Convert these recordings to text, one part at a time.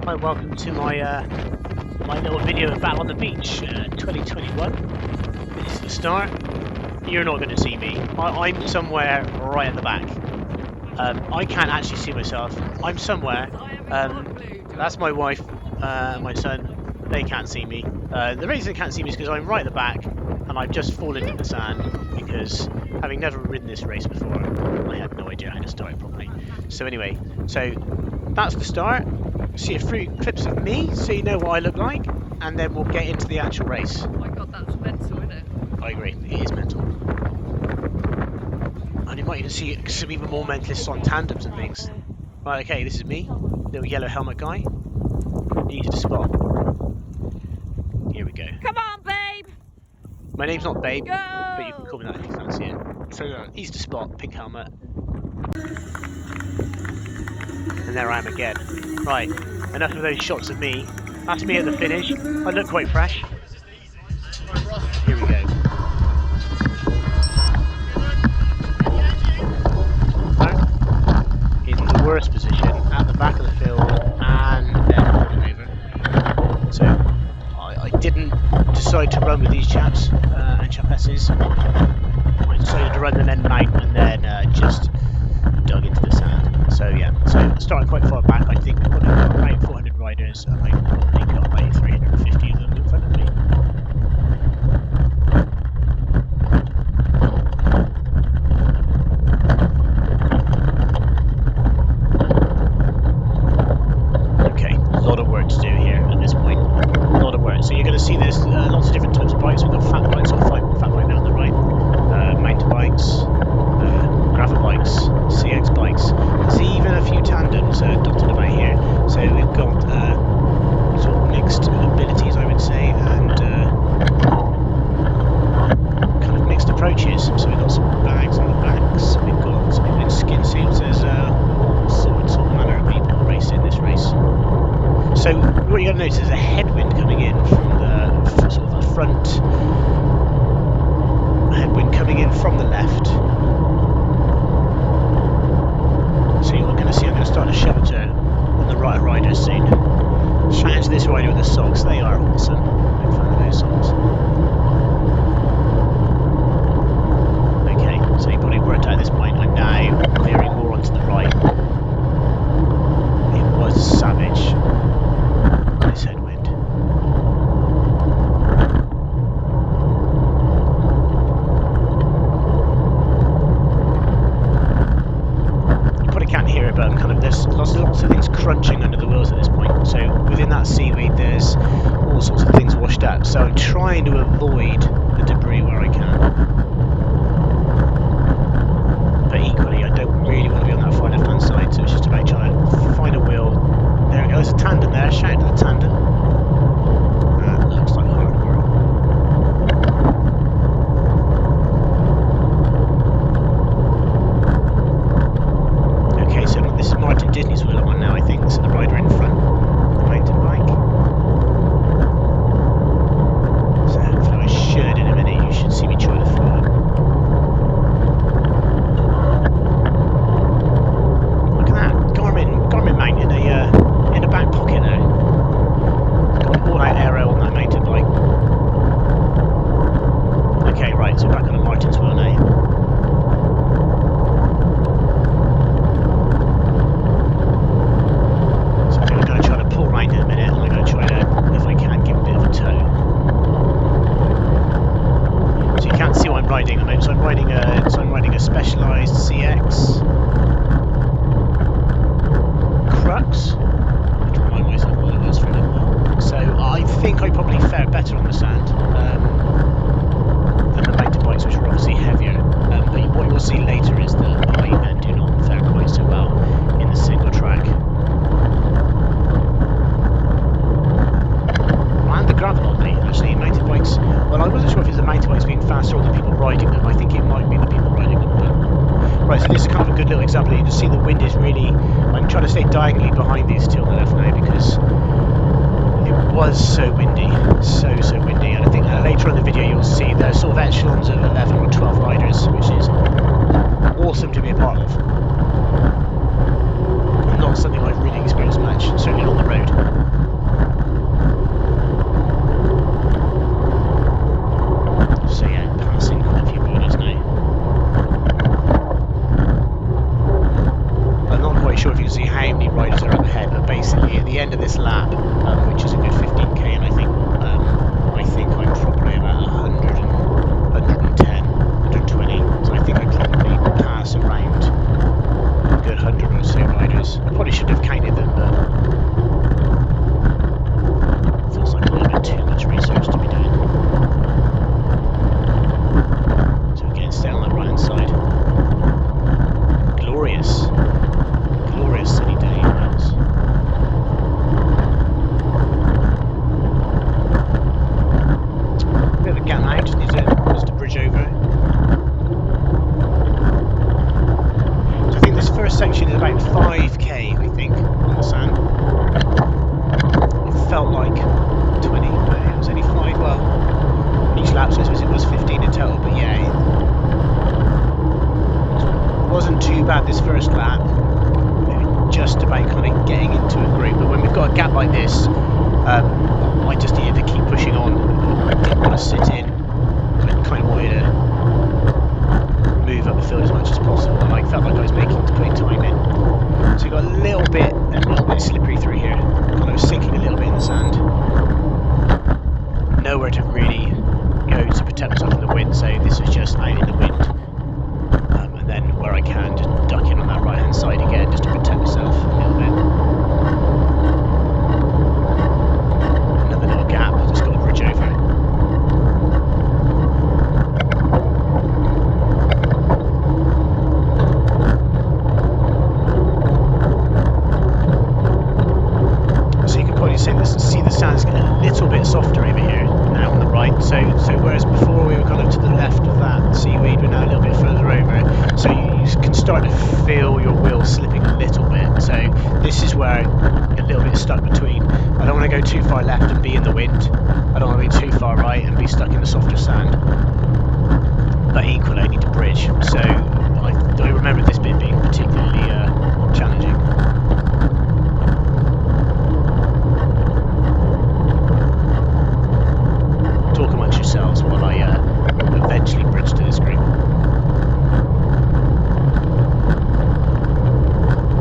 Hi, welcome to my my little video of Battle on the Beach 2021. This is the start. You're not going to see me. I'm somewhere right at the back. I can't actually see myself. I'm somewhere. That's my wife, my son. They can't see me. The reason they can't see me is because I'm right at the back and I've just fallen in the sand because having never ridden this race before, I had no idea how to start it properly. So anyway, so that's the start. See a few clips of me so you know what I look like, and then we'll get into the actual race. Oh my god, that's mental, isn't it? I agree, it is mental. And you might even see some even more mentalists on tandems and things. Right, okay, this is me, little yellow helmet guy. Easy to spot. Here we go. Come on, babe! My name's not Babe, Go! but you can call me that if you fancy it. So easy to spot, pink helmet. And there I am again. Right, enough of those shots of me. That's me at the finish. I look quite fresh. Here we go. In the worst position, at the back of the field, and then falling over. So, I didn't decide to run with these chaps and chapesses. I decided to run them end mount and then just dug into the sand. So yeah, so starting quite far back, I think we've got about 400 riders, and I think got about 350 of them in front of me. Okay, a lot of work to do here at this point. A lot of work. So you're going to see there's lots of different types of bikes. We've got fat bikes, fat bike down the right, mountain bikes, gravel bikes, CX bikes. There's even a few tandems dotted about here. So we've got sort of mixed abilities, I would say, and kind of mixed approaches. So we've got some bags on the backs. We've got some people in skin suits. There's all sorts of manner of people racing this race. So what you're going to notice is a headwind coming in from the sort of the front. Headwind coming in from the left. So you're going to see I'm going to start a shovel turn on the right riders soon. Shout out to this rider with the socks, they are awesome. Big fan of those socks. Okay, so you've probably worked out at this point, I'm now clearing more onto the right. It was savage, this headwind. Can't hear it, but there's lots of things crunching under the wheels at this point. So within that seaweed there's all sorts of things washed out, so I'm trying to avoid the debris where I can, but equally I don't really want to be on that far left hand side, so it's just about trying to find a wheel. There we go, there's a tandem there. Shout out to the tandem. That looks like hard work. This is Martin Disney's wheel I'm on now, I think. So the rider in front, the mountain bike. So hopefully I should in a minute. You should see me try to follow. Look at that, Garmin mount in a back pocket there. Got an all-out aero on that mountain bike. Okay, right. So back on a Martin's wheel now. So I'm riding a specialised CX Crux. I had to remind myself what it was for a little while. So I think I probably fared better on the sand than the mountain bikes, which were obviously heavier. But what you'll see later is that I do not fare quite so well in the single track. And the gravel oddly, actually, mountain bikes. Well, I wasn't sure if it's the mountain bikes being faster or the people riding them. I think it might be the people riding them. But... Right, so this is kind of a good little example. You can see the wind is really... I'm trying to stay diagonally behind these two on the left now because it was so windy. So windy. And I think later on in the video you'll see there's sort of echelons of 11 or 12 riders, which is awesome to be a part of. Not something I've really experienced much, certainly on the road. end of this lap, which is a good 15k, and I think I'm probably about 100 and 110, 120. So I think I probably pass around a good 100 or so riders. I probably should have counted them, but it feels like a little bit too much research to be doing. So again, stay on that right hand side. Glorious sunny day, Wales. Bit of a gap now, just needs to bridge over. So I think this first section is about 5k, I think, on the sand. It felt like 20, but it was only 5. Well, each lap, so I suppose it was 15 in total, but yeah, it wasn't too bad this first lap. Just about kind of getting into a group, but when we've got a gap like this, I just needed to keep pushing on. I didn't want to sit in. I kind of wanted to move up the field as much as possible, and I felt like I was putting time in. So we got a little bit slippery through here, kind of sinking a little bit in the sand. Nowhere to really go to protect myself from the wind, so this was just out in the wind. And then where I can, just duck in on that right hand side again, just to protect myself a little bit. Another little gap, just got to bridge over. So you can probably see the sand's getting a little bit softer over here now on the right. So whereas before we were kind of to the left of that seaweed, we're now a little bit further over. So you can start to feel your wheel slipping a little bit. So this is where I get a little bit stuck between. I don't want to go too far left and be in the wind. I don't want to be too far right and be stuck in the softer sand. But equally, I need to bridge. So I remember this bit being particularly challenging. Talk amongst yourselves while I eventually bridge to this group.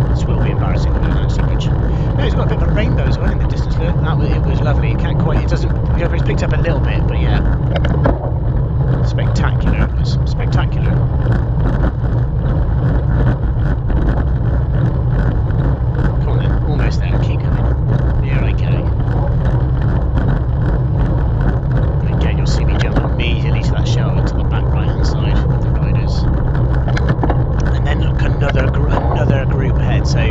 This will be embarrassing if I don't actually bridge. No, it's got a bit of a rainbow as well in the distance there. It was lovely. It can't quite, it doesn't, it's picked up a little bit, but yeah. Spectacular, it was spectacular. Come on then, almost there, keep going. There I go. Again, you'll see me jump immediately to that shelter to the back right hand side of the riders. And then look, another group ahead, so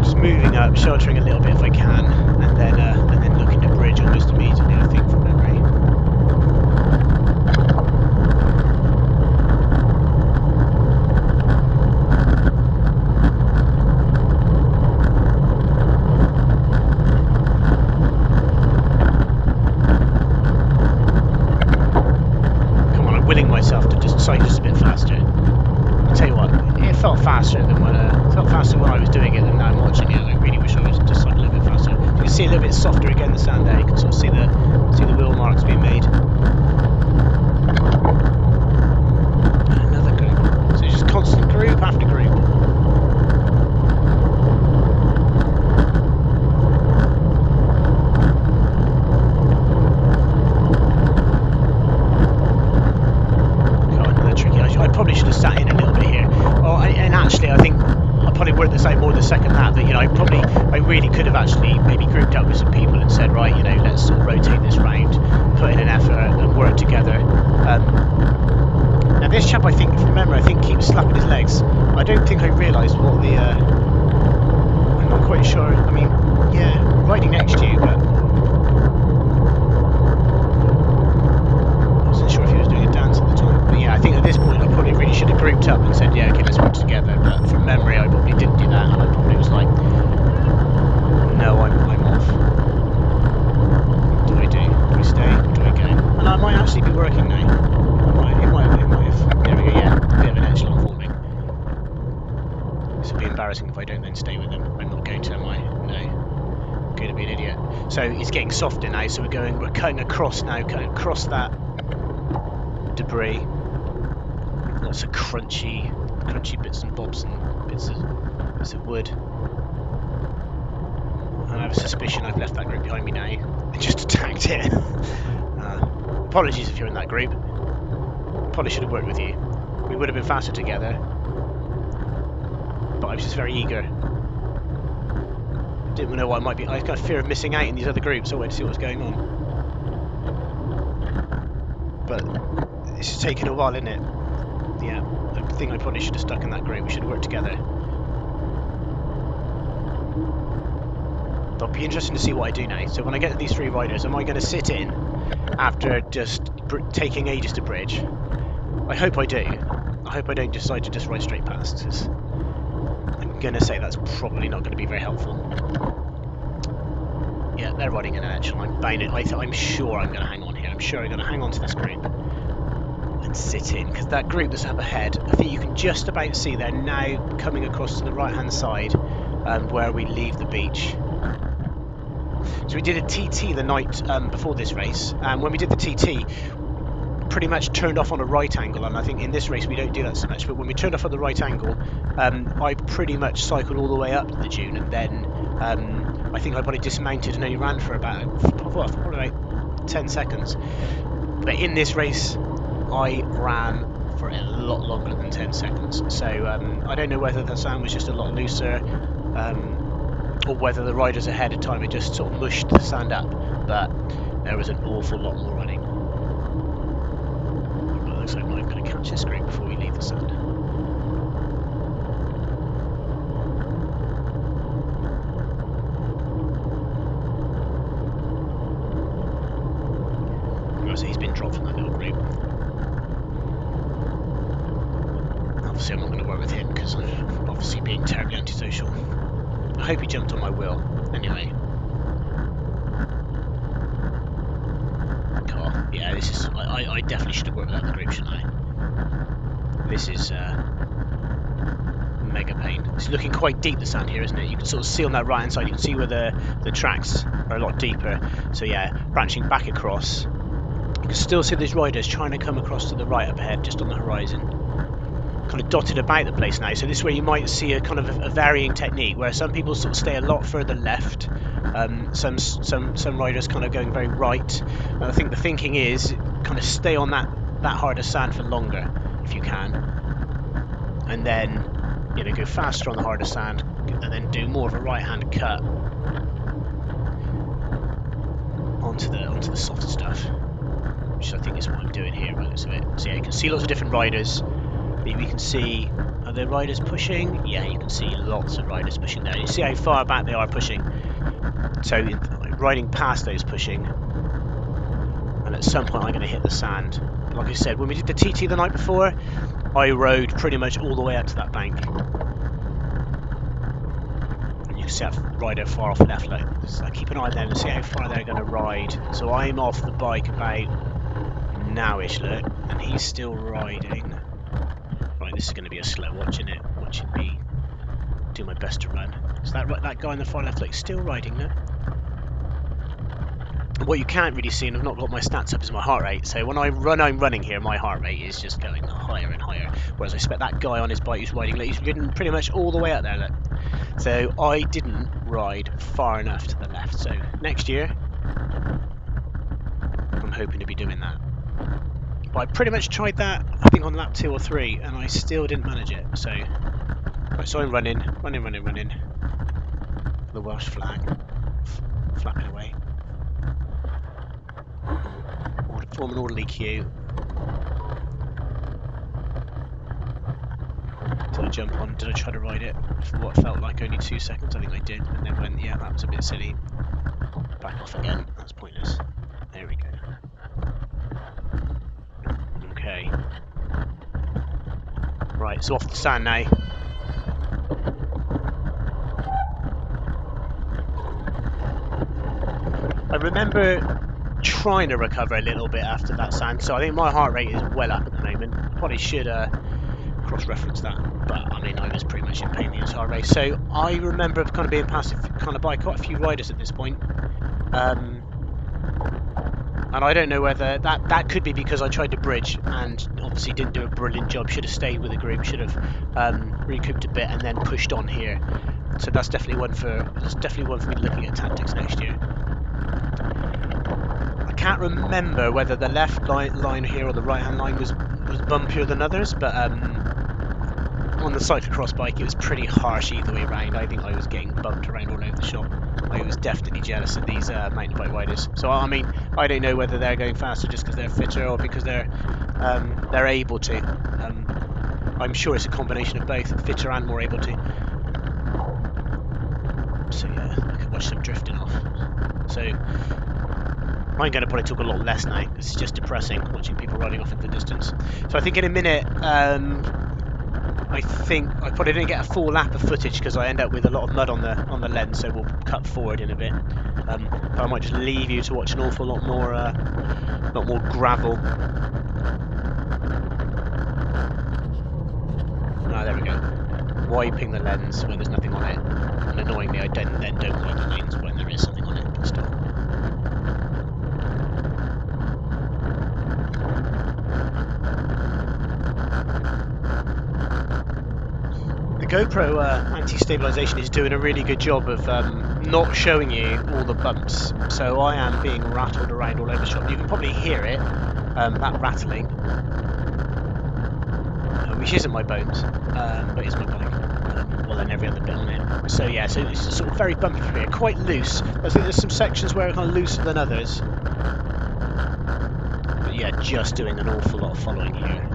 just moving up, sheltering a little bit if I can, and then looking to bridge almost immediately, I think, from memory. Myself to just cycle just a bit faster. I'll tell you what, it felt faster when I was doing it than now I'm watching it. I really wish I was just cycling a little bit faster. So you can see a little bit softer again the sand there. You can sort of see the wheel marks being made. And another group. So it's just constant group after group. I probably should have sat in a little bit here. And actually, I think I probably worked this out more the second lap. That I really could have actually maybe grouped up with some people and said, right, let's sort of rotate this round, put in an effort, and work together. Now this chap, I think, from memory, keeps slapping his legs. I don't think I realised what the. I'm not quite sure. I mean, yeah, riding next to you, but. I think at this point I probably really should have grouped up and said, yeah, okay, let's work together. But from memory, I probably didn't do that, and I probably was like, no, I'm off. What do I do? Do I stay? Or do I go? And I might actually be working now. It might have. There we go. Yeah, a bit of an echelon forming. This would be embarrassing if I don't then stay with them. I'm not going to, am I? No. I'm going to be an idiot. So it's getting softer now. So we're cutting across now, cutting across that debris. Lots of crunchy bits and bobs and bits of wood. I have a suspicion I've left that group behind me now and just attacked it. Apologies if you're in that group. Probably should have worked with you. We would have been faster together. But I was just very eager. Didn't know what I might be. I got a fear of missing out in these other groups. I wanted to see what was going on. But this is taking a while, isn't it? Yeah, I think I probably should have stuck in that group. We should have worked together. It'll be interesting to see what I do now. So when I get to these 3 riders, am I going to sit in after just taking ages to bridge? I hope I do. I hope I don't decide to just ride straight past, because I'm going to say that's probably not going to be very helpful. Yeah, they're riding in an echelon. I'm sure I'm going to hang on here. I'm sure I'm going to hang on to this group and sit in, because that group that's up ahead, I think you can just about see they're now coming across to the right hand side where we leave the beach. So we did a TT the night before this race, and when we did the TT, pretty much turned off on a right angle, and I think in this race we don't do that so much, but when we turned off on the right angle, I pretty much cycled all the way up to the dune, and then I think I probably dismounted and only ran for about, probably about 10 seconds. But in this race, I ran for a lot longer than 10 seconds, so I don't know whether the sand was just a lot looser, or whether the riders ahead of time had just sort of mushed the sand up, but there was an awful lot more running. But it looks like I'm not even going to catch this group before we leave the sand. So he's been dropped from that little group. Obviously I'm not going to work with him because I'm obviously being terribly antisocial. I hope he jumped on my wheel. Anyway. Car. Yeah, this is... I definitely should have worked without the group, shouldn't I? This is mega pain. It's looking quite deep, the sand here, isn't it? You can sort of see on that right hand side, you can see where the tracks are a lot deeper. So yeah, branching back across. You can still see these riders trying to come across to the right up ahead, just on the horizon. Kind of dotted about the place now, so this is where you might see a kind of a varying technique, where some people sort of stay a lot further left, some riders kind of going very right, and I think the thinking is kind of stay on that harder sand for longer if you can, and then go faster on the harder sand, and then do more of a right hand cut onto the softer stuff, which I think is what I'm doing here by the looks of it. So yeah, you can see lots of different riders. We can see, are there riders pushing? Yeah, you can see lots of riders pushing there. You see how far back they are pushing. So riding past those pushing, and at some point I'm going to hit the sand. Like I said, when we did the TT the night before, I rode pretty much all the way up to that bank. And you can see that rider far off left. So keep an eye on them and see how far they're going to ride. So I'm off the bike about now-ish, look, and he's still riding. Right, this is going to be a slow watch, isn't it? Watching me do my best to run. So that guy on the far left, like, still riding there. And what you can't really see, and I've not got my stats up, is my heart rate. So when I'm running here, my heart rate is just going higher and higher. Whereas I expect that guy on his bike who's riding, he's ridden pretty much all the way up there, look. So I didn't ride far enough to the left. So next year, I'm hoping to be doing that. But I pretty much tried that, I think on lap 2 or 3, and I still didn't manage it. So, right, so I'm running. The Welsh flag, flapping away. Form an orderly queue. Did I jump on? Did I try to ride it for what felt like only 2 seconds? I think I did, and then went, yeah, that was a bit silly. Back off again. That's pointless. There we go. Okay. Right, so off the sand now. I remember trying to recover a little bit after that sand, so I think my heart rate is well up at the moment. Probably should cross-reference that, but I mean I was pretty much in pain the entire race. So I remember kind of being passed kind of by quite a few riders at this point. And I don't know whether that could be because I tried to bridge and obviously didn't do a brilliant job. Should have stayed with the group, should have recouped a bit and then pushed on here. So that's definitely one for me looking at tactics next year. I can't remember whether the left line here or the right hand line was bumpier than others, but on the cyclocross bike it was pretty harsh either way around. I think I was getting bumped around all over the shop. I was definitely jealous of these mountain bike riders. So I mean, I don't know whether they're going faster just because they're fitter or because they're able to. I'm sure it's a combination of both, fitter and more able to. So yeah, I could watch some drifting off. So I'm going to probably talk a lot less now. It's just depressing watching people riding off into the distance. So I think in a minute, I think I probably didn't get a full lap of footage because I end up with a lot of mud on the lens. So we'll cut forward in a bit. But I might just leave you to watch an awful lot more gravel. Ah, there we go. Wiping the lens when there's nothing on it, and annoyingly I don't wipe the lens when there is something on it. But still. The GoPro anti-stabilization is doing a really good job of not showing you all the bumps, so I am being rattled around all over the shop. You can probably hear it, that rattling, which isn't my bones, but it's my bike, well, and every other bit on it. So yeah, so it's sort of very bumpy through here, quite loose. I think there's some sections where it's kind of looser than others, but yeah, just doing an awful lot of following here.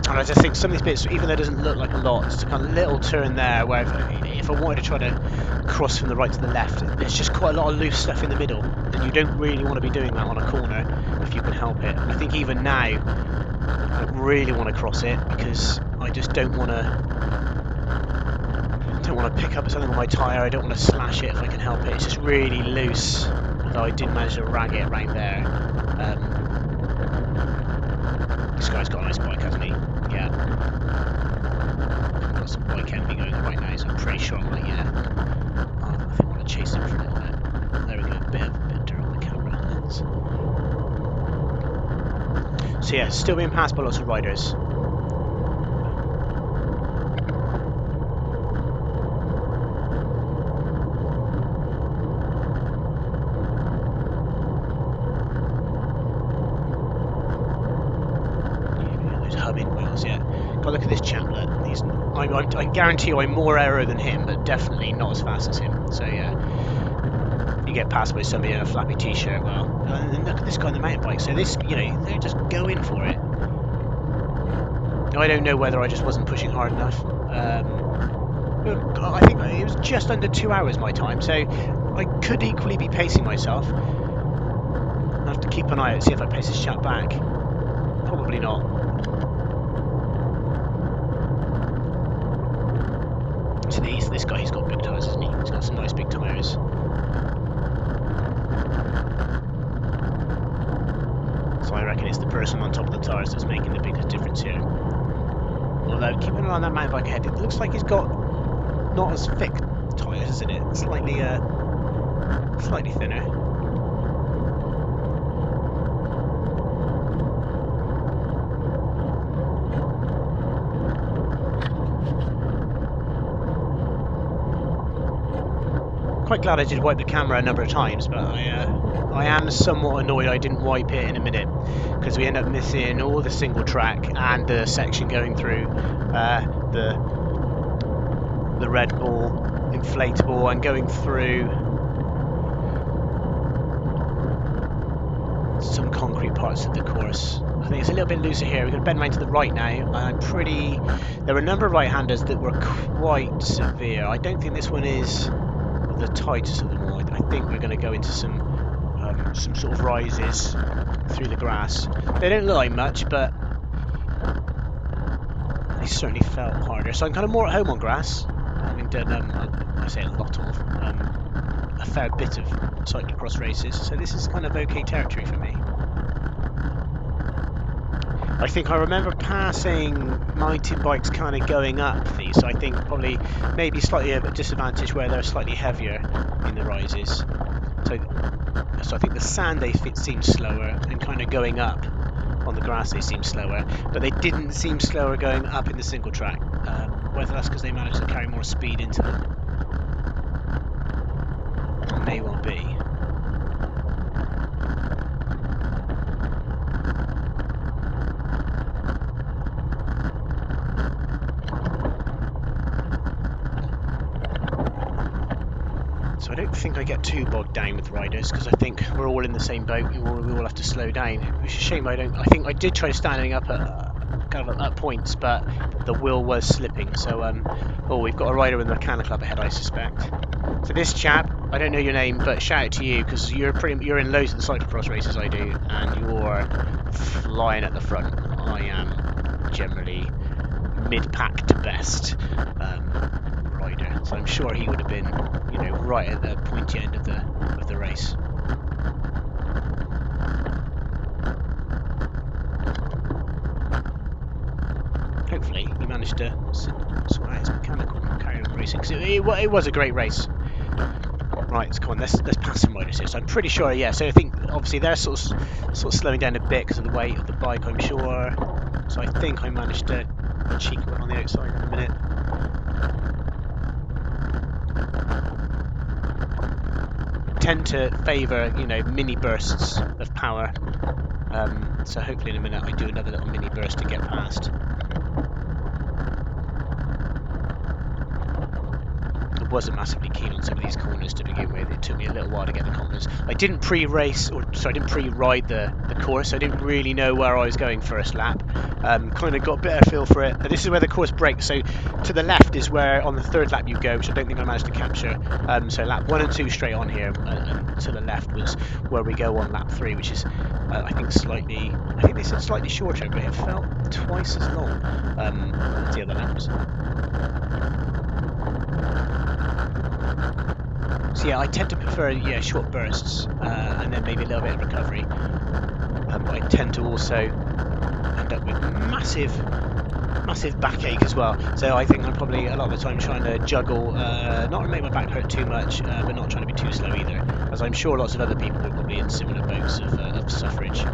And I just think some of these bits, even though it doesn't look like a lot, it's a kind of little turn there where if I wanted to try to cross from the right to the left, there's just quite a lot of loose stuff in the middle, and you don't really want to be doing that on a corner if you can help it. And I think even now, I don't really want to cross it because I just don't want to pick up something on my tyre. I don't want to slash it if I can help it. It's just really loose, although I did manage to rag it around there. This guy's got a nice bike, hasn't he? Yeah. I've got some bike envy going on right now, so I'm pretty sure I'm like, yeah. I think I want to chase him for a little bit. There we go, a bit of dirt on the camera lens. So yeah, still being passed by lots of riders. Look at this chaplet. I guarantee you I'm more aero than him, but definitely not as fast as him. So yeah, you get passed by somebody in a flappy t-shirt. Well, and look at this guy on the mountain bike. So this, they're just going for it. I don't know whether I just wasn't pushing hard enough. I think it was just under 2 hours my time, so I could equally be pacing myself. I have to keep an eye out, see if I pace this chap back. Probably not. So this guy, he's got big tyres, isn't he? He's got some nice big tyres. So I reckon it's the person on top of the tyres that's making the biggest difference here. Although, keeping an eye on that mountain bike ahead, it looks like he's got not as thick tyres, isn't it? Slightly thinner. Quite glad I did wipe the camera a number of times, but I am somewhat annoyed I didn't wipe it in a minute, because we end up missing all the single track and the section going through the Red Bull inflatable and going through some concrete parts of the course. I think it's a little bit looser here. We're going to bend around to the right now. There were a number of right-handers that were quite severe. I don't think this one is the tightest of them all. I think we're going to go into some sort of rises through the grass. They don't look like much, but they certainly felt harder. So I'm kind of more at home on grass, having done I say a lot of a fair bit of cyclocross races. So this is kind of okay territory for me. I think I remember passing mountain bikes kind of going up these, so I think probably maybe slightly of a disadvantage where they're slightly heavier in the rises. So I think the sand they fit seems slower and kind of going up on the grass they seem slower, but they didn't seem slower going up in the single track. Whether that's because they managed to carry more speed into them, it may well be. So I don't think I get too bogged down with riders, because I think we're all in the same boat. We all have to slow down. Which is a shame I don't. I think I did try standing up at kind of at points, but the wheel was slipping. So oh, we've got a rider with a mechanical up ahead, I suspect. So this chap, I don't know your name, but shout out to you, because you're in loads of the cyclocross races I do, and you're flying at the front. I am generally mid-pack to best rider, so I'm sure he would have been, you know, right at the pointy end of the race. Hopefully he managed to sort out his mechanical and carry on racing, because it was a great race. Right, so come on, let's pass some riders here. So I'm pretty sure, yeah. So I think obviously they're sort of slowing down a bit because of the weight of the bike, I'm sure. So I think I managed to cheek one on the outside in a minute. Tend to favour, you know, mini bursts of power. So hopefully in a minute I do another little mini burst to get past. I wasn't massively keen on some of these corners to begin with. It took me a little while to get the confidence. I didn't pre-race, or sorry, I didn't pre-ride the course. I didn't really know where I was going first lap. Kind of got a better feel for it. This is where the course breaks. So to the left is where on the third lap you go, which I don't think I managed to capture. So lap 1 and 2 straight on here, and to the left was where we go on lap 3, which is I think slightly. I think they said slightly shorter, but it felt twice as long as the other laps. So yeah, I tend to prefer short bursts and then maybe a little bit of recovery. But I tend to also end up with massive backache as well. So I think I'm probably a lot of the time trying to juggle, not to make my back hurt too much, but not trying to be too slow either. As I'm sure lots of other people are probably in similar boats of suffrage.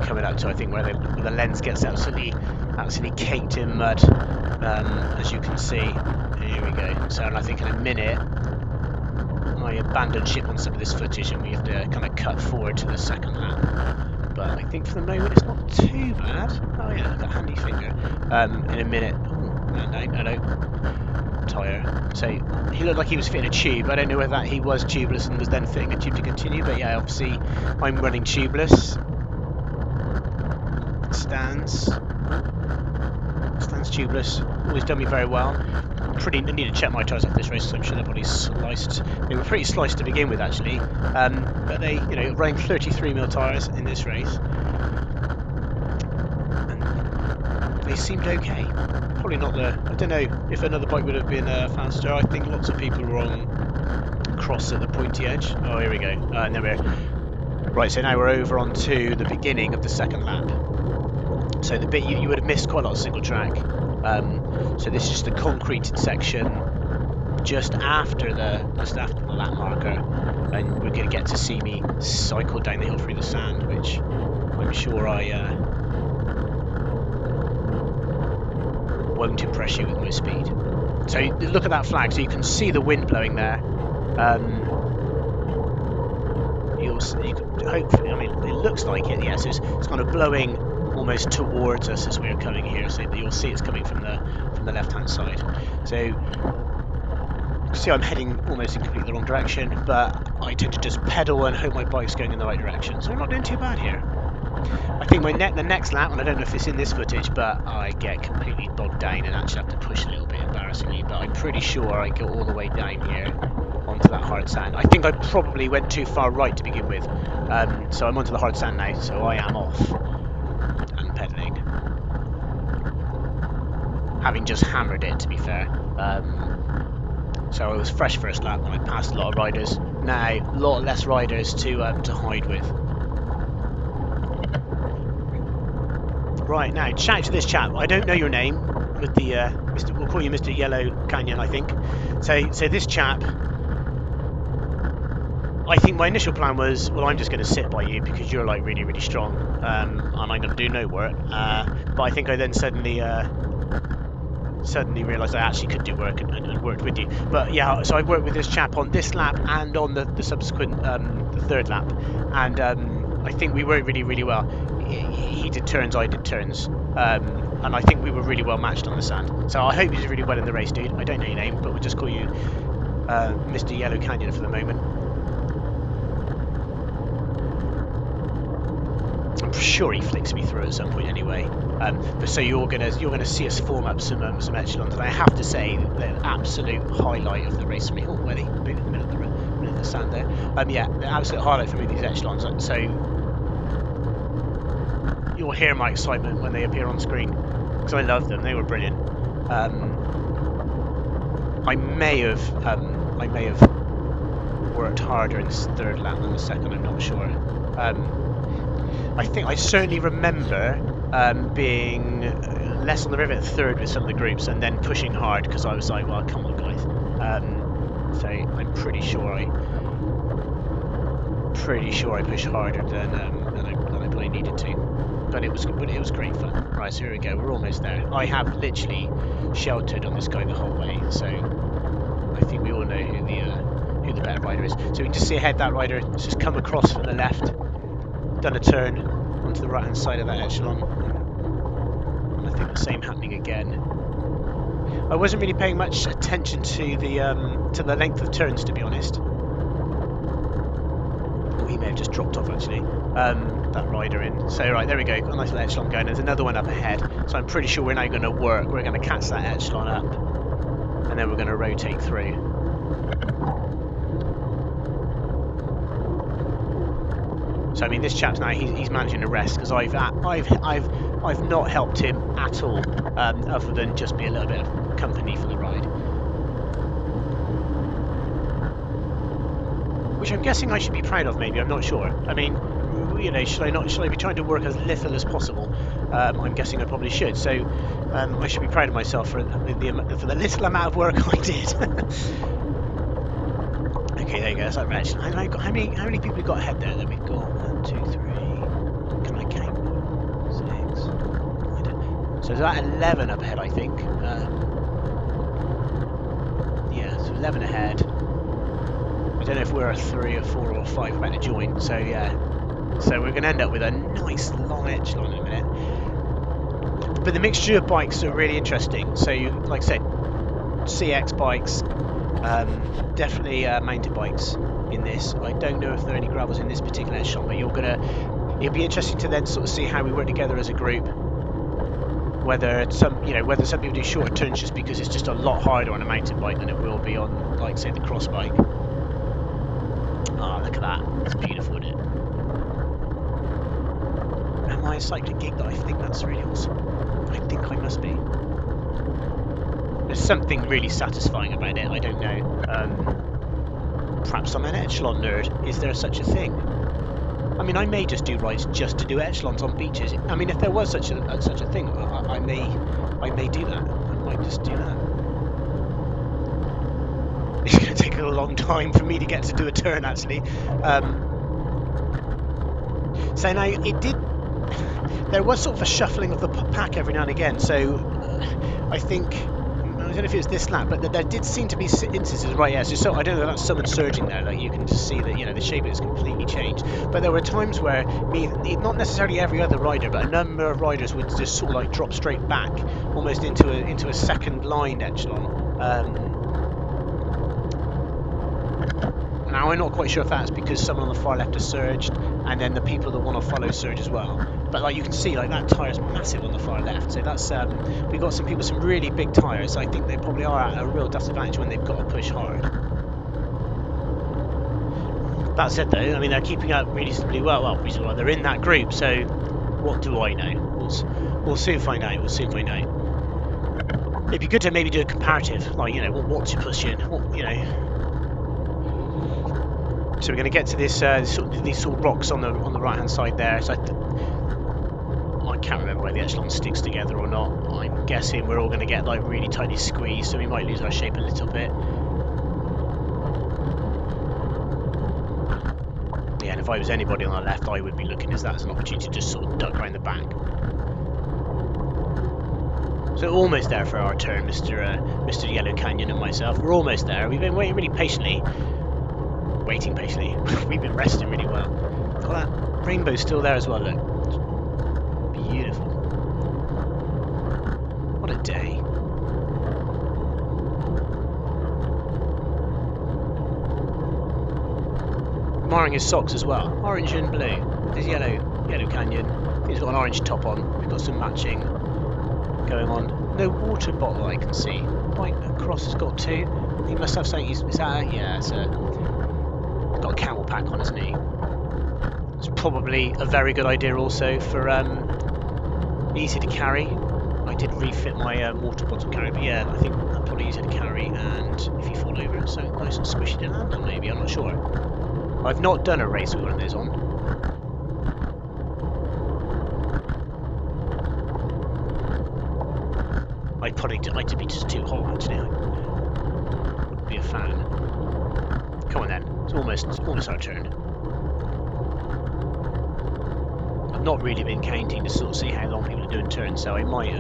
Coming up to, I think, where the lens gets absolutely caked in mud, as you can see. Here we go. So I think in a minute I abandon ship on some of this footage and we have to kind of cut forward to the second lap. But I think for the moment it's not too bad. Oh yeah, that handy finger. In a minute. Hello. Tyre. So he looked like he was fitting a tube. I don't know whether that he was tubeless and was then fitting a tube to continue, but yeah, obviously I'm running tubeless. Stands tubeless, always done me very well. I need to check my tyres after this race because I'm sure they're probably sliced. They were pretty sliced to begin with actually, but they, you know, running 33mm tyres in this race, and they seemed okay. Probably not I don't know if another bike would have been faster. I think lots of people were on cross at the pointy edge. Oh, here we go. And then right. So now we're over onto the beginning of the second lap. So the bit you would have missed quite a lot of single track. So this is the concreted section just after the lap marker, and we're going to get to see me cycle down the hill through the sand, which I'm sure I won't impress you with my speed. So look at that flag. So you can see the wind blowing there. You can hopefully, I mean, it looks like it. Yes, it's kind of blowing almost towards us as we're coming here, so you'll see it's coming from the left hand side. So you can see I'm heading almost in completely the wrong direction, but I tend to just pedal and hope my bike's going in the right direction, so I'm not doing too bad here. I think the next lap, and I don't know if it's in this footage, but I get completely bogged down and actually have to push a little bit embarrassingly, but I'm pretty sure I go all the way down here onto that hard sand. I think I probably went too far right to begin with, so I'm onto the hard sand now, so I am off and pedalling, having just hammered it, to be fair. So I was fresh first lap when I passed a lot of riders. Now a lot less riders to hide with. Right, now chat to this chap. I don't know your name. with the Mr. We'll call you Mr. Yellow Canyon, I think. So this chap, I think my initial plan was, well, I'm just going to sit by you because you're like really, really strong, and I'm going to do no work. But I think I then suddenly realised I actually could do work and worked with you. But yeah, so I worked with this chap on this lap and on the subsequent the third lap, and I think we worked really, really well. He did turns, I did turns, and I think we were really well matched on the sand. So I hope you did really well in the race, dude. I don't know your name, but we'll just call you Mr. Yellow Canyon for the moment. I'm sure he flicks me through at some point anyway. But so you're gonna see us form up some echelons, and I have to say the absolute highlight of the race for me. Oh, where they in the middle of the sand there. Yeah, the absolute highlight for me, these echelons. So you'll hear my excitement when they appear on screen because I love them. They were brilliant. I may have worked harder in this third lap than the second. I'm not sure. I certainly remember being less on the river at third with some of the groups, and then pushing hard because I was like, well, come on, guys. So I'm pretty sure I pushed harder than I probably needed to. But it was great fun. Right, so here we go. We're almost there. I have literally sheltered on this guy the whole way, so I think we all know who the better rider is. So we can just see ahead that rider has just come across from the left, done a turn onto the right hand side of that echelon, and I think the same happening again. I wasn't really paying much attention to the length of turns, to be honest. Oh, he may have just dropped off actually. That rider in. So right, there we go. Got a nice little echelon going. There's another one up ahead. So I'm pretty sure we're now going to work. We're going to catch that echelon up, and then we're going to rotate through. So I mean, this chap's now he's managing to rest because I've not helped him at all, other than just be a little bit of company for the ride. Which I'm guessing I should be proud of. Maybe, I'm not sure. I mean, you know, should I be trying to work as little as possible? I'm guessing I probably should. So I should be proud of myself for the little amount of work I did. Okay, there you go. That's that red. How many people have got ahead there? Then we've got 1, 2, 3. Can I count? 6. So there's about 11 up ahead, I think. Yeah, so 11 ahead. I don't know if we're a 3 or 4 or 5 about to join. So yeah. So we're going to end up with a nice long echelon in a minute. But the mixture of bikes are really interesting. So you, like I said, CX bikes. Definitely mountain bikes in this. I don't know if there are any gravels in this particular echelon, but it'll be interesting to then sort of see how we work together as a group. Whether some people do shorter turns just because it's just a lot harder on a mountain bike than it will be on, like, say, the cross bike. Ah, look at that. It's beautiful, isn't it? Am I a cycling geek that I think that's really awesome? I think I must be. There's something really satisfying about it, I don't know. Perhaps I'm an echelon nerd. Is there such a thing? I mean, I may just do rides just to do echelons on beaches. I mean, if there was such a thing, I may do that. I might just do that. It's going to take a long time for me to get to do a turn, actually. So now, there was sort of a shuffling of the pack every now and again, so I think, I don't know if it was this lap, but there did seem to be instances, right, yeah, so I don't know, that's someone surging there, like you can just see that, you know, the shape of it has completely changed, but there were times where, not necessarily every other rider, but a number of riders would just sort of like drop straight back, almost into a second line echelon. Now I'm not quite sure if that's because someone on the far left has surged, and then the people that want to follow surge as well. But like you can see, like that tyre's massive on the far left. So that's we've got some people with some really big tyres. So I think they probably are at a real disadvantage when they've got to push hard. That said, though, I mean they're keeping up reasonably well. Well, reasonably well. They're in that group. So what do I know? We'll soon find out. We'll soon find out. It'd be good to maybe do a comparative, like, you know, what's your pushing, what, you know. So we're going to get to this these sort of rocks on the right hand side there. So I can't remember whether the echelon sticks together or not. I'm guessing we're all going to get like really tightly squeezed, so we might lose our shape a little bit. Yeah, and if I was anybody on the left, I would be looking at that as an opportunity to just sort of duck around the back. So almost there for our turn, Mr. Yellow Canyon and myself. We're almost there. We've been waiting really patiently. Waiting patiently. We've been resting really well. Got that rainbow's still there as well, look. Beautiful. What a day. Marring his socks as well. Orange and blue. With his yellow canyon. He's got an orange top on. We've got some matching going on. No water bottle I can see. Right across has got two. He must have something. Is that yeah, it's a, he's got a camel pack on his knee. It's probably a very good idea also for easy to carry. I did refit my water bottle carry, but yeah, I think that's probably easier to carry, and if you fall over it's so nice and squishy to land on maybe, I'm not sure. I've not done a race with one of those on. I'd be just too hot actually. I wouldn't be a fan. Come on then, it's almost our turn. I've not really been counting to sort of see how long people are doing turns, so I might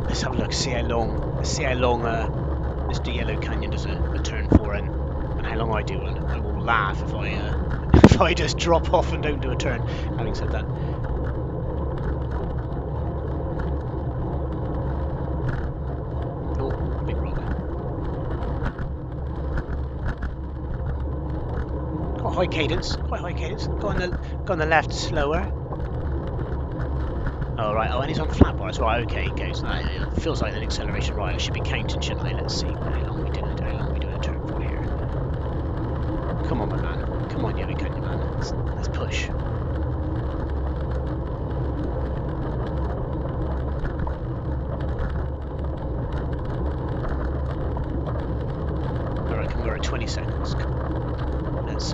let's have a look, see how long Mr. Yellow Canyon does a turn for, and how long I do one. I will laugh if I if I just drop off and don't do a turn. Having said that. High cadence, quite high cadence. Go on the left slower. Oh right, oh, and he's on flat bars. Right, okay, he goes. It feels like an acceleration. Right, I should be counting, shouldn't I? Let's see how long we doing a turn for here. Come on, my man. Come on, Yellow Canyon man. Let's push. I reckon we're at 20 seconds. Let's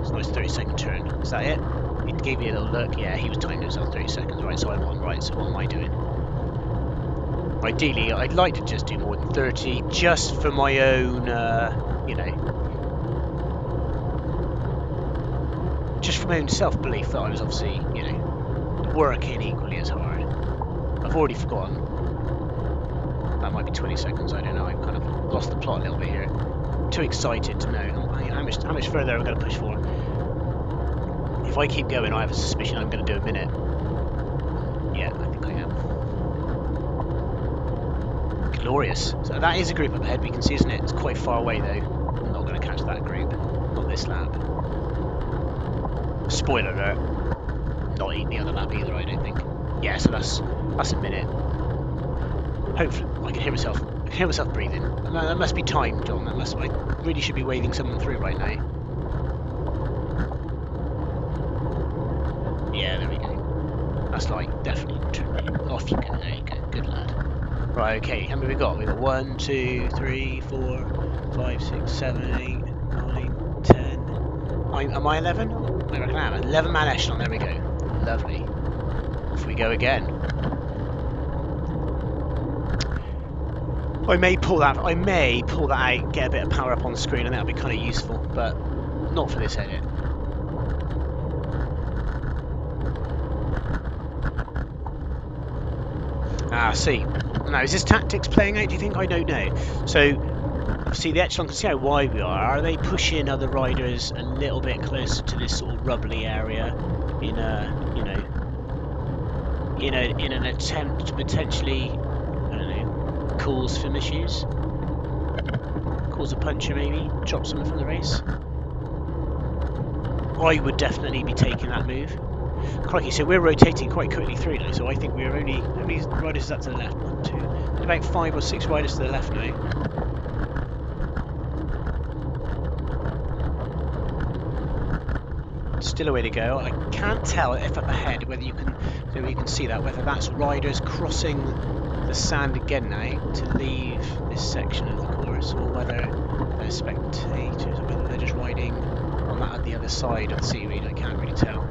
it's a nice 30-second turn. Is that it? He gave me a little look. Yeah, he was timing himself 30 seconds. Right, so I'm on. Right, so what am I doing? Ideally, I'd like to just do more than 30, just for my own, you know, just for my own self-belief that I was obviously, you know, working equally as hard. I've already forgotten. That might be 20 seconds, I don't know. I've kind of lost the plot a little bit here. Too excited to know how much further I'm going to push for. If I keep going, I have a suspicion I'm going to do a minute. Yeah, I think I am. Glorious. So that is a group up ahead, we can see, isn't it? It's quite far away though. I'm not going to catch that group. Not this lap. Spoiler alert. Not eating the other lap either, I don't think. Yeah, so that's a minute. Hopefully, I can hear myself breathing. That must be time, John. I really should be waving someone through right now. Yeah, there we go. That's like definitely off you go. There you go. Good lad. Right, okay. How many we got? We got 1, 2, 3, 4, 5, 6, 7, 8, 9, 10. Am I 11? I reckon I am. 11-man echelon. There we go. Lovely. Off we go again. I may pull that out, get a bit of power up on the screen, and that'll be kind of useful, but not for this edit. Ah, see. Now, is this tactics playing out, do you think? I don't know. So, see, the echelon can see how wide we are. Are they pushing other riders a little bit closer to this sort of rubbly area in a, you know, in an attempt to potentially, I don't know, cause some issues? Cause a puncture maybe? Drop someone from the race? I would definitely be taking that move. Crikey, so we're rotating quite quickly through now, so I think we're only... How many riders is that to the left? 1, 2... About 5 or 6 riders to the left now. Still a way to go. I can't tell if up ahead whether you can see that, whether that's riders crossing the sand again now to leave this section of the course, or whether There's spectators, whether they're just riding on that at the other side of the seaweed, I can't really tell.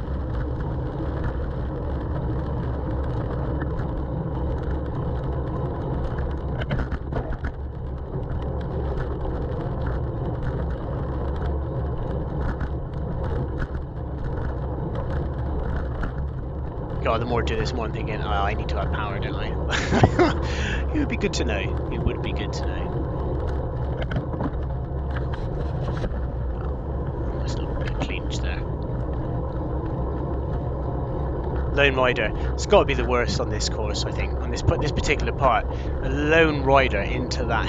God, the more I do this, the more I'm thinking, oh, I need to have power, don't I? It would be good to know. It would be good to know. There's a little bit of cleanage there. Lone rider. It's got to be the worst on this course, I think. On this particular part, a lone rider into that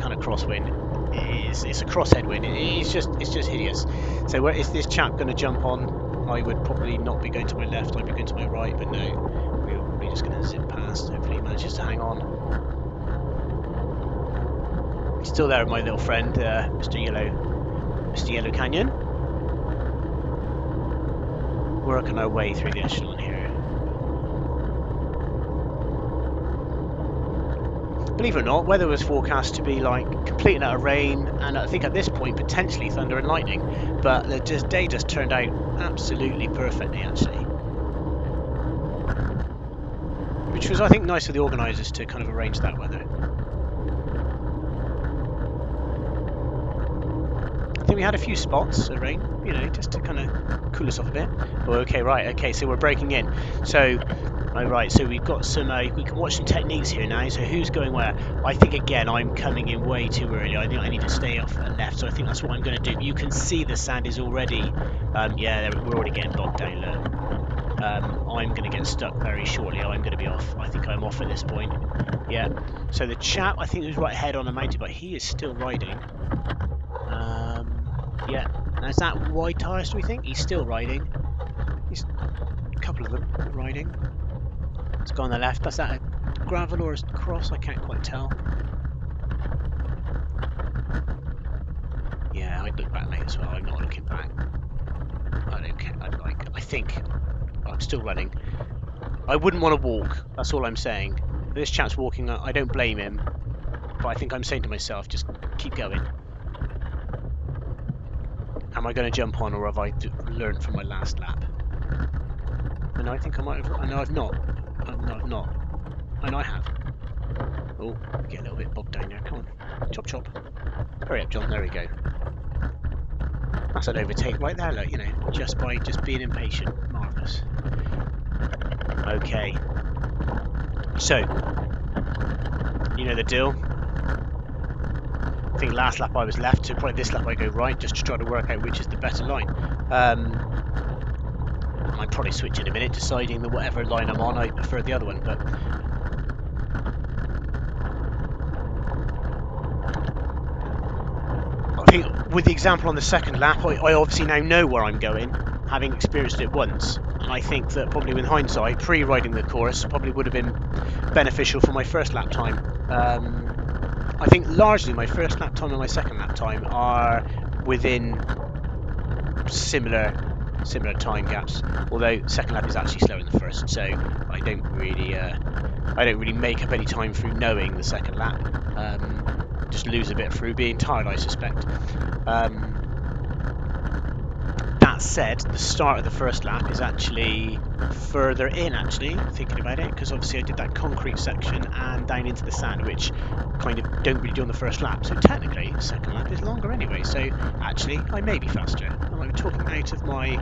kind of crosswind it's a cross headwind. It's just hideous. So where is this chap going to jump on? I would probably not be going to my left, I'd be going to my right, but no, we're just going to zip past. Hopefully he manages to hang on. He's still there with my little friend, Mr. Yellow Canyon. Working our way through the echelon here. Believe it or not, weather was forecast to be like complete and utter rain, and I think at this point potentially thunder and lightning, but the day just turned out absolutely perfectly actually, which was I think nice of the organisers to kind of arrange that weather. I think we had a few spots of rain, you know, just to kind of cool us off a bit. Oh, okay, right, okay, so we're breaking in. So, right, so we've got some, we can watch some techniques here now. So who's going where? I think, again, I'm coming in way too early. I think I need to stay off and left, so I think that's what I'm going to do. You can see the sand is already, yeah, we're already getting bogged down, look. I'm going to get stuck very shortly. I'm going to be off. I think I'm off at this point. Yeah, so the chap, I think, who's right ahead on the mountain bike, he is still riding. Yeah, now is that wide tyres, do we think? He's still riding. He's a couple of them riding. Let's go on the left. That's that a gravel or a cross? I can't quite tell. Yeah, I'd look back late as well. I'm not looking back. I don't care. I think I'm still running. I wouldn't want to walk. That's all I'm saying. This chap's walking. I don't blame him, but I think I'm saying to myself, just keep going. Am I going to jump on, or have I learned from my last lap? And I think I might have. I know I've not. No, I've not. I know I have. Oh, get a little bit bogged down there. Come on, chop chop. Hurry up, John. There we go. That's an overtake right there. Look, you know, just by being impatient. Marvelous. Okay. So, you know the deal. I think last lap I was left, so probably this lap I go right, just to try to work out which is the better line. I might probably switch in a minute, deciding that whatever line I'm on, I prefer the other one. But I think with the example on the second lap, I obviously now know where I'm going, having experienced it once. And I think that probably with hindsight, pre-riding the course probably would have been beneficial for my first lap time. I think largely my first lap time and my second lap time are within similar time gaps. Although second lap is actually slower than the first, so I don't really make up any time through knowing the second lap. Just lose a bit through being tired, I suspect. That said, the start of the first lap is actually further in, actually, thinking about it, because obviously I did that concrete section and down into the sand, which kind of don't really do on the first lap. So technically, the second lap is longer anyway, so actually I may be faster. I'm talking out of my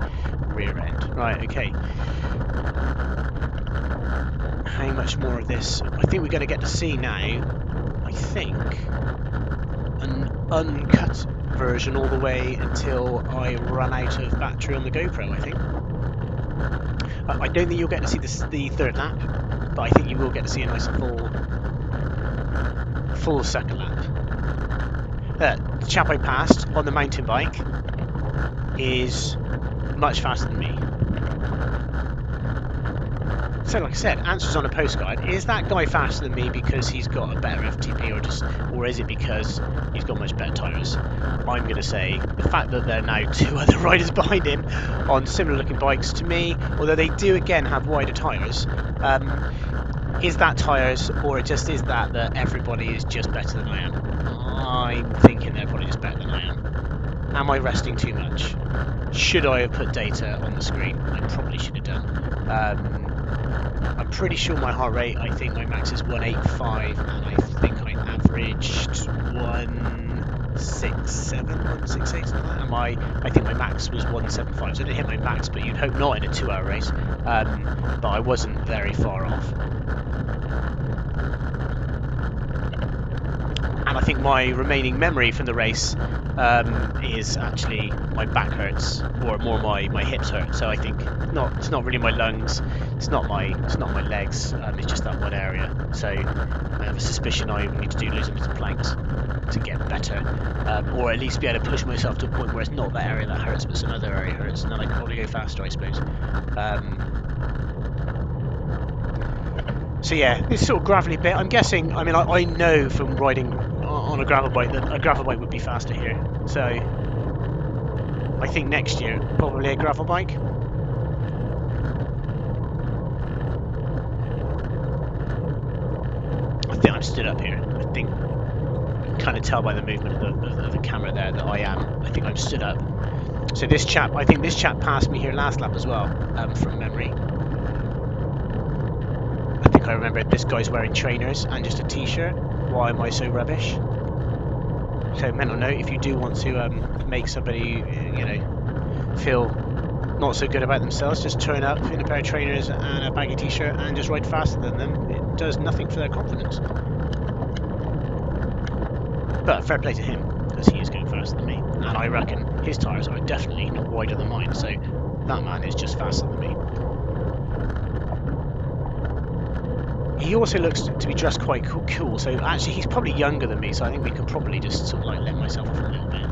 rear end. Right, okay. How much more of this? I think we're going to get to see now, I think, an uncut version all the way until I run out of battery on the GoPro, I think. I don't think you'll get to see the third lap, but I think you will get to see a nice full second lap. The chap I passed on the mountain bike is much faster than me. So like I said, answers on a postcard. Is that guy faster than me because he's got a better FTP, or is it because he's got much better tyres? I'm going to say the fact that there are now two other riders behind him on similar looking bikes to me, although they do again have wider tyres. Is that tyres, or it just is that everybody is just better than I am? I'm thinking they're probably just better than I am. Am I resting too much? Should I have put data on the screen? I probably should have done. I'm pretty sure my heart rate, I think my max is 185, and I think I averaged 167, 168, something like that. And I think my max was 175, so I didn't hit my max, but you'd hope not in a 2-hour race. But I wasn't very far off. And I think my remaining memory from the race is actually my back hurts, or more my hips hurt. So I think it's not really my lungs, it's not my legs, it's just that one area. So I have a suspicion I need to do loads of planks to get better, or at least be able to push myself to a point where it's not that area that hurts, but some other area hurts, and then I can probably go faster, I suppose. So yeah, this sort of gravelly bit, I'm guessing, I mean, I know from riding on a gravel bike that a gravel bike would be faster here. So I think next year, probably a gravel bike. I think I'm stood up here. I think you can kind of tell by the movement of the camera there that I think I'm stood up. So this chap, I think this chap passed me here last lap as well, from memory. I remember this guy's wearing trainers and just a t-shirt. Why am I so rubbish? So mental note, if you do want to make somebody, feel not so good about themselves, just turn up in a pair of trainers and a baggy t-shirt and just ride faster than them. It does nothing for their confidence. But fair play to him, because he is going faster than me. And I reckon his tyres are definitely not wider than mine, so that man is just faster than me. He also looks to be dressed quite cool, so actually he's probably younger than me, so I think we can probably just sort of like let myself off a little bit.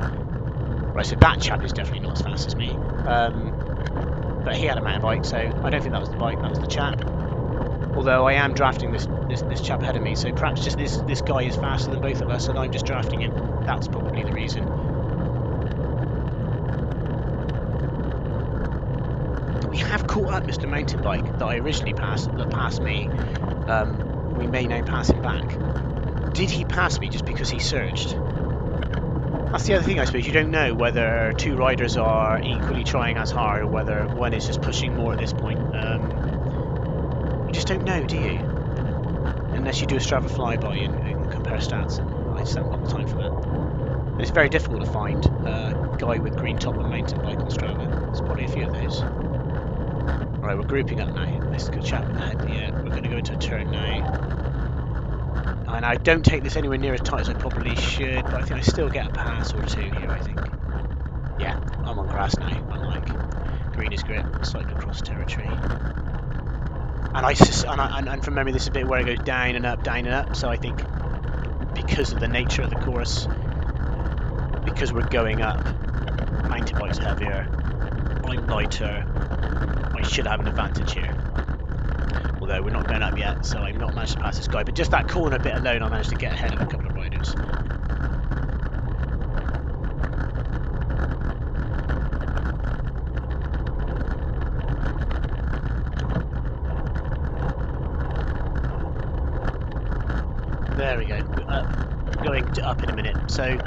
Right, so that chap is definitely not as fast as me, but he had a mountain bike, so I don't think that was the bike, that was the chap. Although I am drafting this chap ahead of me, so perhaps just this guy is faster than both of us, and I'm just drafting him. That's probably the reason. We have caught up Mr. Mountain Bike that I originally passed me. We may now pass him back. Did he pass me just because he surged? That's the other thing, I suppose. You don't know whether two riders are equally trying as hard or whether one is just pushing more at this point. You just don't know, do you? Unless you do a Strava flyby and compare stats. I just haven't got the time for that. And it's very difficult to find a guy with green top and mountain bike on Strava. There's probably a few of those. Alright, we're grouping up now. This is a good chap ahead. Yeah, we're going to go into a turn now. And I don't take this anywhere near as tight as I probably should, but I think I still get a pass or two here, I think. Yeah, I'm on grass now, unlike green is grip, cyclocross territory. And from memory, this is a bit where it goes down and up, so I think because of the nature of the course, because we're going up, mountain bike's heavier, I'm lighter, I should have an advantage here. Although we're not going up yet, so I've not managed to pass this guy, but just that corner bit alone I managed to get ahead of a couple of riders. There we go, going up in a minute, so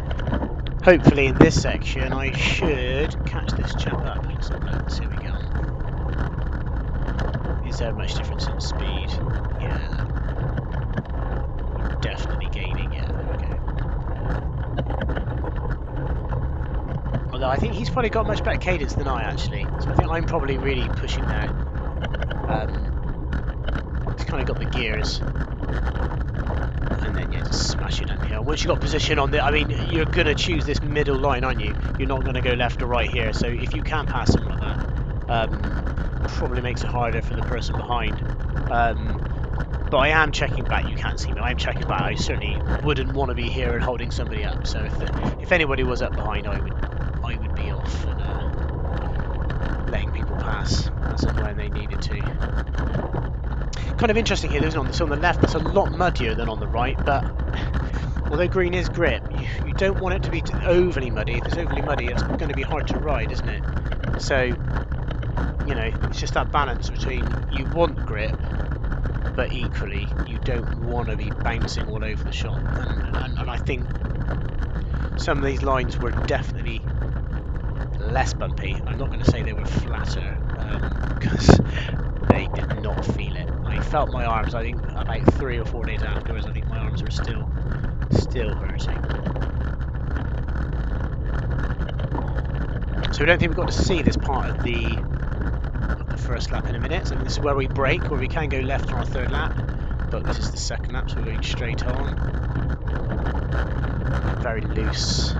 hopefully in this section I should catch this chap up. Let's have a look, see how we go. Is there much difference in speed? Yeah. Definitely gaining, yeah, there we go. Although I think he's probably got much better cadence than I actually. So I think I'm probably really pushing now. He's kind of got the gears. And then yeah, just smash it downhill. Once you've got position on the, I mean, you're going to choose this middle line, aren't you? You're not going to go left or right here. So if you can pass him like that, probably makes it harder for the person behind. But I am checking back. You can't see me. I'm checking back. I certainly wouldn't want to be here and holding somebody up. So if anybody was up behind, I would be off and letting people pass as and when they needed to. Kind of interesting here, isn't it? So on the left, it's a lot muddier than on the right. But although green is grip, you don't want it to be overly muddy. If it's overly muddy, it's going to be hard to ride, isn't it? So, you know, it's just that balance between you want grip, but equally you don't want to be bouncing all over the shop. And I think some of these lines were definitely less bumpy. I'm not going to say they were flatter, because they did not feel it. I felt my arms, I think about 3 or 4 days afterwards, I think my arms were still hurting. So we don't think we've got to see this part of the first lap in a minute. So this is where we brake, where we can go left on our third lap, but this is the second lap, so we're going straight on. Very loose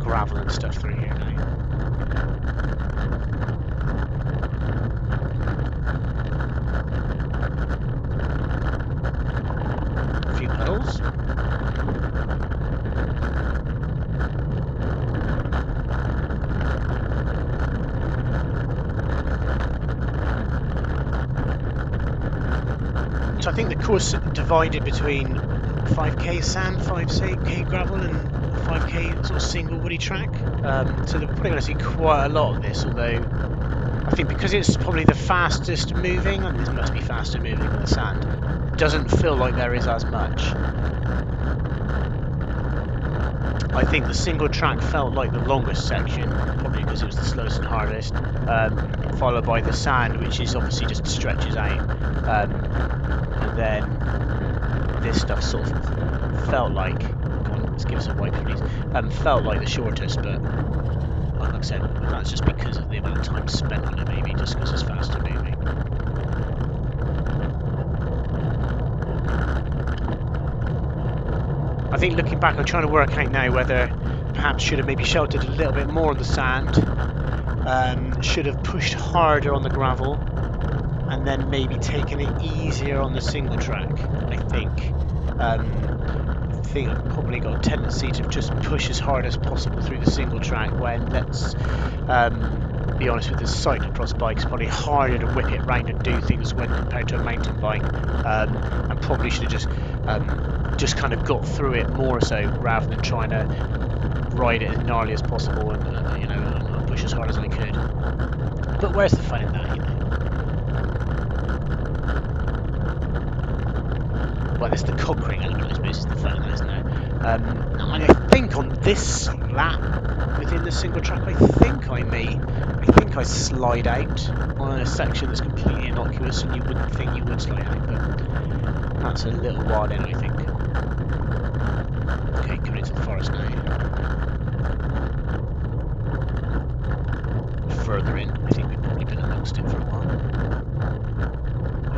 gravel and stuff through here now. A few puddles. So I think the course divided between 5k sand, 5k gravel and 5k sort of single woody track. So they're probably going to see quite a lot of this, although I think because it's probably the fastest moving, and this must be faster moving than the sand, doesn't feel like there is as much. I think the single track felt like the longest section, probably because it was the slowest and hardest, followed by the sand, which is obviously just stretches out. And then this stuff sort of felt like, let's give us a wipe please, felt like the shortest, but like I said, that's just because of the amount of time spent on it, maybe, just because it's faster moving. I think looking back, I'm trying to work out now whether perhaps should have maybe sheltered a little bit more on the sand, should have pushed harder on the gravel, and then maybe taken it easier on the single track. I think I've probably got a tendency to just push as hard as possible through the single track, when, let's be honest, with the cyclocross bike, it's probably harder to whip it round and do things when compared to a mountain bike, and probably should have just kind of got through it more so, rather than trying to ride it as gnarly as possible and you know, and push as hard as I could. But where's the fun in that, you know? Well, there's the conquering element, I suppose, is the fun in that, isn't it? And I think on this lap within the single track, I think I slide out on a section that's completely innocuous, and you wouldn't think you would slide out, but that's a little while in, I think. Okay, coming into the forest now. Further in, I think we've probably been amongst it for a while.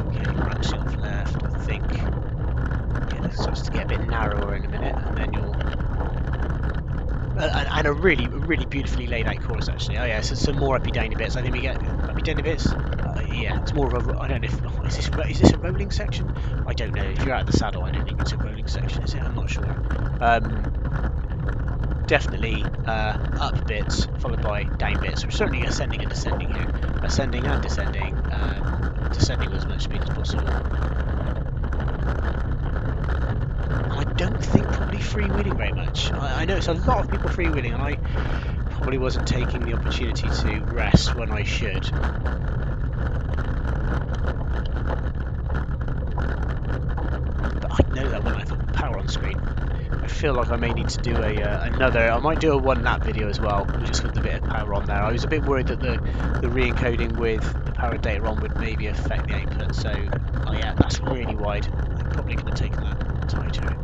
Okay, branching off left, I think. Yeah, it starts to get a bit narrower in a minute, and then you'll... and a really beautifully laid out course, actually. Oh yeah, so some more uppy downy bits. I think we get uppy downy bits. Yeah, it's more of a... I don't know if... Is this a rolling section? I don't know. If you're out of the saddle, I don't think it's a rolling section, is it? I'm not sure. Definitely up bits, followed by down bits. We're certainly ascending and descending here. Ascending and descending. Descending with as much speed as possible. I don't think probably freewheeling very much. I know it's a lot of people freewheeling, and I probably wasn't taking the opportunity to rest when I should. But I know that when I put power on screen. I feel like I may need to do another. I might do a 1 lap video as well, just with a bit of power on there. I was a bit worried that the re-encoding with the power data on would maybe affect the output. So, oh yeah, that's really wide. I'm probably going to take that tighter.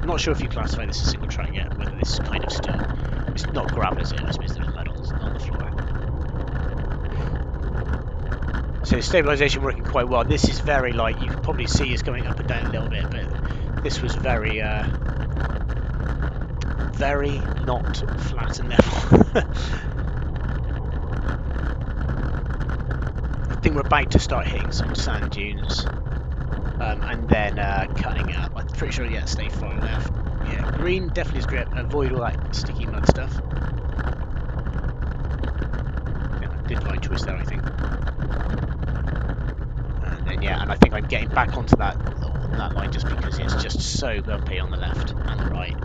I'm not sure if you classify this as single track yet, whether this is kind of still... It's not gravel, is it? I suppose there's mud on the floor. So stabilisation working quite well. This is very light. You can probably see it's going up and down a little bit, but this was very not flat and level. I think we're about to start hitting some sand dunes, and then cutting it up. I'm pretty sure, yeah, stay far left. Yeah, green definitely is grip. Avoid all that sticky mud stuff. Yeah, good line choice there, I think. And then yeah, and I think I'm getting back onto that line just because it's just so bumpy on the left and the right.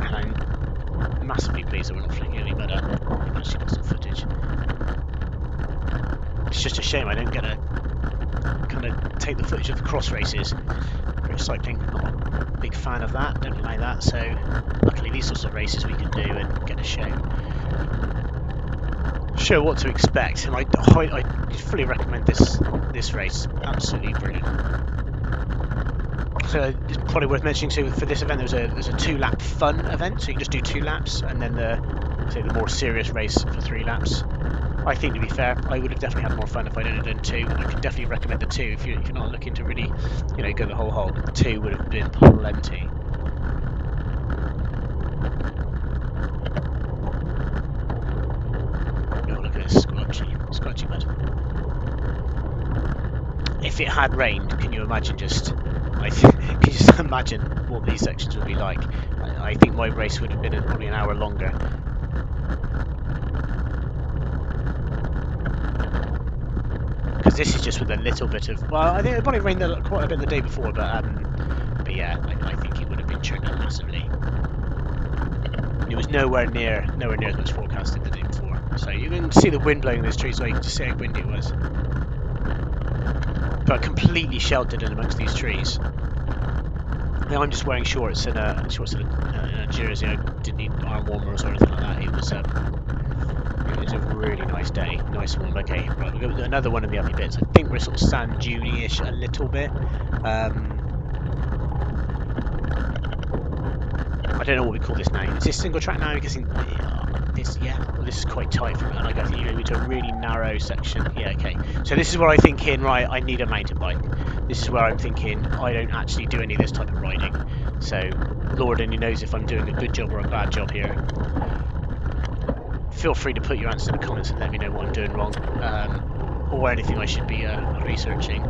And I'm massively pleased that we're not flicking any mud up. I've actually got some footage. It's just a shame I don't get a kind of take the footage of the cross races. British cycling, not a big fan of that, don't like that, so luckily these sorts of races we can do and get a show what to expect, and I fully recommend this race, absolutely brilliant. So it's probably worth mentioning too, for this event there's a 2-lap fun event, so you can just do 2 laps, and then the more serious race for 3 laps. I think, to be fair, I would have definitely had more fun if I'd only done 2. I could definitely recommend the 2 if you're not looking to really, go the whole hog. 2 would have been plenty. Oh, look at this squelchy mud. If it had rained, can you imagine can you just imagine what these sections would be like? I think my race would have been probably an hour longer. Because this is just with a little bit of, well, I think it probably rained quite a bit the day before, but yeah, I think it would have been churned out massively. It was nowhere near as much forecasted the day before. So you can see the wind blowing in those trees, so you can just see how windy it was. But completely sheltered in amongst these trees. Now I'm just wearing shorts and a jersey. I didn't need arm warmers or anything like that. It was a really nice day, nice warm. Okay, right, we've got another one of the uppy bits. I think we're sort of sand dune-ish a little bit. I don't know what we call this now. Is this single track now? I'm guessing this, yeah. Well, this is quite tight for me. Like I think you're into a really narrow section. Yeah, okay. So this is where I'm thinking, right, I need a mountain bike. This is where I'm thinking I don't actually do any of this type of riding. So Lord only knows if I'm doing a good job or a bad job here. Feel free to put your answers in the comments and let me know what I'm doing wrong, or anything I should be researching.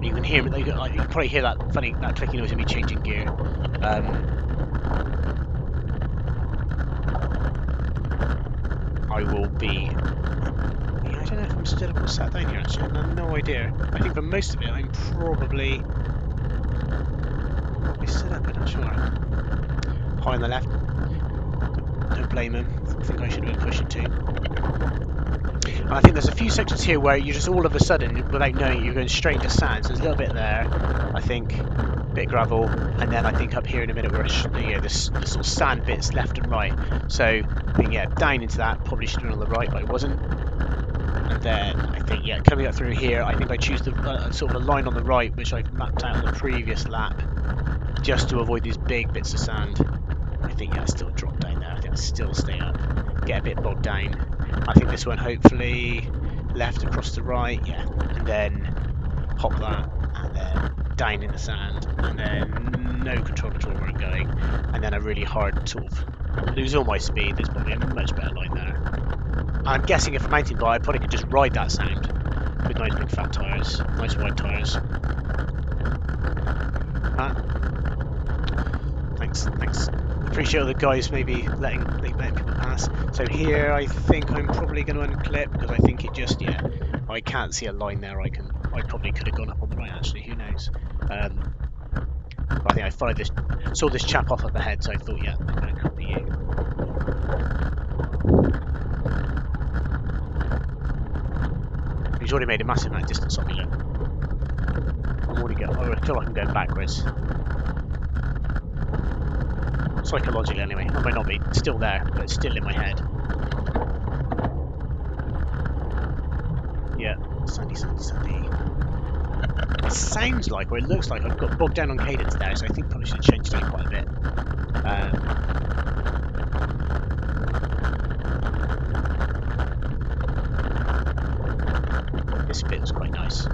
You can hear me. You can probably hear that clicking noise of me changing gear. I will be. Yeah, I don't know if I'm still sat down here. Actually, I have no idea. I think for most of it, I'm probably stood up, but I'm sure. High on the left. Don't blame him. I think I should have been pushing too. And I think there's a few sections here where you just all of a sudden, without knowing, you're going straight into sand. So there's a little bit there, I think, a bit of gravel, and then I think up here in a minute where the sort of sand bits left and right. So I think, yeah, down into that, probably should have been on the right, but it wasn't. And then I think, yeah, coming up through here, I think I choose the sort of a line on the right, which I've mapped out on the previous lap, just to avoid these big bits of sand. I think, yeah, I still drop down there. I think I still stay up, get a bit bogged down. I think this one hopefully left across the right, yeah, and then hop that, and then down in the sand, and then no control at all where I'm going, and then a really hard sort of lose all my speed. There's probably a much better line there. I'm guessing if a mountain bike, I probably could just ride that sound with nice big fat tyres, nice wide tyres. Thanks. Appreciate all the guys maybe letting people pass. So here I think I'm probably going to unclip because I think it just, yeah, I can't see a line there. I probably could have gone up on the right actually, who knows. But I think I saw this chap off up ahead, so I thought, yeah, I'm going to copy you. He's already made a massive amount of distance on me, look. I feel like I'm going backwards. Psychologically anyway, I might not be still there, but it's still in my head. Yeah, sandy. It sounds like, or it looks like I've got bogged down on cadence there, so I think probably should have changed it quite a bit. This bit was quite nice.